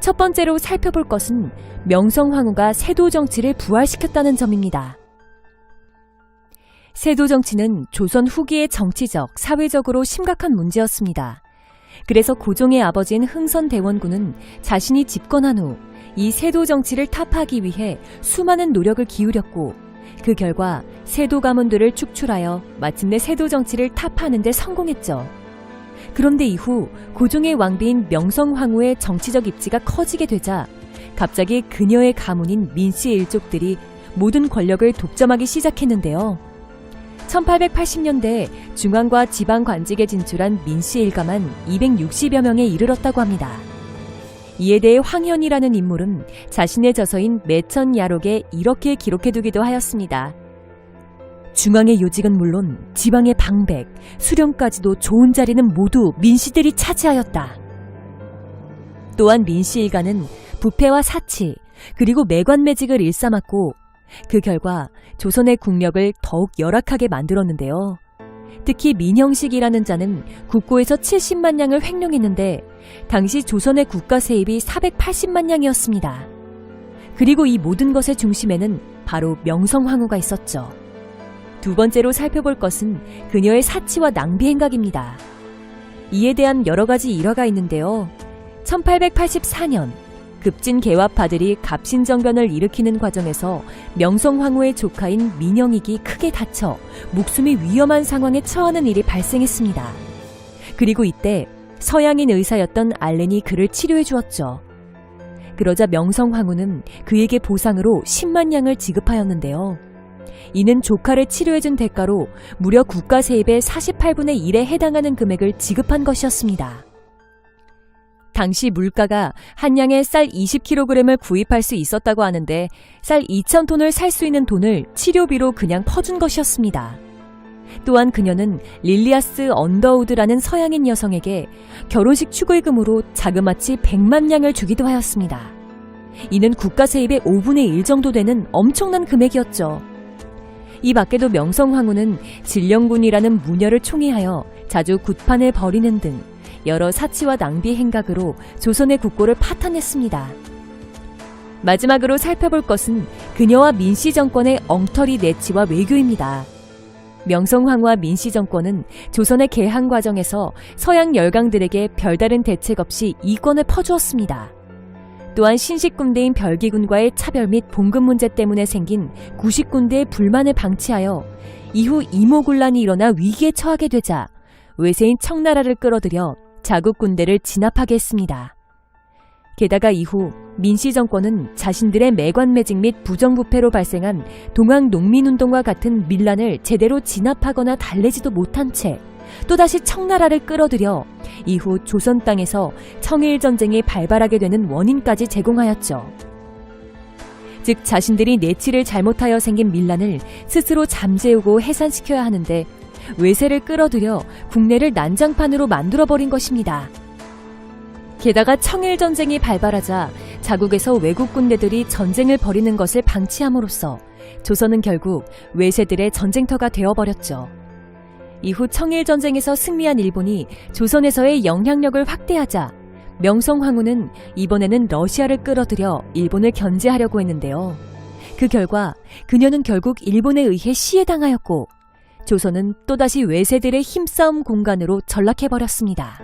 첫 번째로 살펴볼 것은 명성황후가 세도 정치를 부활시켰다는 점입니다. 세도 정치는 조선 후기의 정치적, 사회적으로 심각한 문제였습니다. 그래서 고종의 아버지인 흥선대원군은 자신이 집권한 후 이 세도 정치를 타파하기 위해 수많은 노력을 기울였고 그 결과 세도 가문들을 축출하여 마침내 세도 정치를 타파하는 데 성공했죠. 그런데 이후 고종의 왕비인 명성황후의 정치적 입지가 커지게 되자 갑자기 그녀의 가문인 민씨의 일족들이 모든 권력을 독점하기 시작했는데요. 1880년대 중앙과 지방 관직에 진출한 민씨 일가만 260여 명에 이르렀다고 합니다. 이에 대해 황현이라는 인물은 자신의 저서인 매천야록에 이렇게 기록해두기도 하였습니다. 중앙의 요직은 물론 지방의 방백, 수령까지도 좋은 자리는 모두 민씨들이 차지하였다. 또한 민씨 일가는 부패와 사치, 그리고 매관매직을 일삼았고 그 결과 조선의 국력을 더욱 열악하게 만들었는데요. 특히 민형식이라는 자는 국고에서 70만 냥을 횡령했는데 당시 조선의 국가 세입이 480만 냥이었습니다. 그리고 이 모든 것의 중심에는 바로 명성황후가 있었죠. 두 번째로 살펴볼 것은 그녀의 사치와 낭비 행각입니다. 이에 대한 여러 가지 일화가 있는데요. 1884년 급진 개화파들이 갑신정변을 일으키는 과정에서 명성황후의 조카인 민영익이 크게 다쳐 목숨이 위험한 상황에 처하는 일이 발생했습니다. 그리고 이때 서양인 의사였던 알렌이 그를 치료해 주었죠. 그러자 명성황후는 그에게 보상으로 10만 냥을 지급하였는데요. 이는 조카를 치료해준 대가로 무려 국가 세입의 48분의 1에 해당하는 금액을 지급한 것이었습니다. 당시 물가가 한 냥에 쌀 20kg을 구입할 수 있었다고 하는데 쌀 2,000톤을 살 수 있는 돈을 치료비로 그냥 퍼준 것이었습니다. 또한 그녀는 릴리아스 언더우드라는 서양인 여성에게 결혼식 축의금으로 자그마치 100만 냥을 주기도 하였습니다. 이는 국가 세입의 5분의 1 정도 되는 엄청난 금액이었죠. 이 밖에도 명성황후는 진령군이라는 무녀를 총애하여 자주 굿판을 벌이는 등 여러 사치와 낭비 행각으로 조선의 국고를 파탄했습니다. 마지막으로 살펴볼 것은 그녀와 민씨 정권의 엉터리 내치와 외교입니다. 명성황후와 민씨 정권은 조선의 개항 과정에서 서양 열강들에게 별다른 대책 없이 이권을 퍼주었습니다. 또한 신식군대인 별기군과의 차별 및 봉급 문제 때문에 생긴 구식군대의 불만을 방치하여 이후 이모군란이 일어나 위기에 처하게 되자 외세인 청나라를 끌어들여 자국 군대를 진압하게 했습니다. 게다가 이후 민씨 정권은 자신들의 매관매직 및 부정부패로 발생한 동학 농민운동과 같은 밀란을 제대로 진압하거나 달래지도 못한 채 또다시 청나라를 끌어들여 이후 조선 땅에서 청일전쟁이 발발하게 되는 원인까지 제공하였죠. 즉 자신들이 내치를 잘못하여 생긴 밀란을 스스로 잠재우고 해산시켜야 하는데 외세를 끌어들여 국내를 난장판으로 만들어버린 것입니다. 게다가 청일전쟁이 발발하자 자국에서 외국 군대들이 전쟁을 벌이는 것을 방치함으로써 조선은 결국 외세들의 전쟁터가 되어버렸죠. 이후 청일전쟁에서 승리한 일본이 조선에서의 영향력을 확대하자 명성황후는 이번에는 러시아를 끌어들여 일본을 견제하려고 했는데요. 그 결과 그녀는 결국 일본에 의해 시해당하였고 조선은 또다시 외세들의 힘싸움 공간으로 전락해버렸습니다.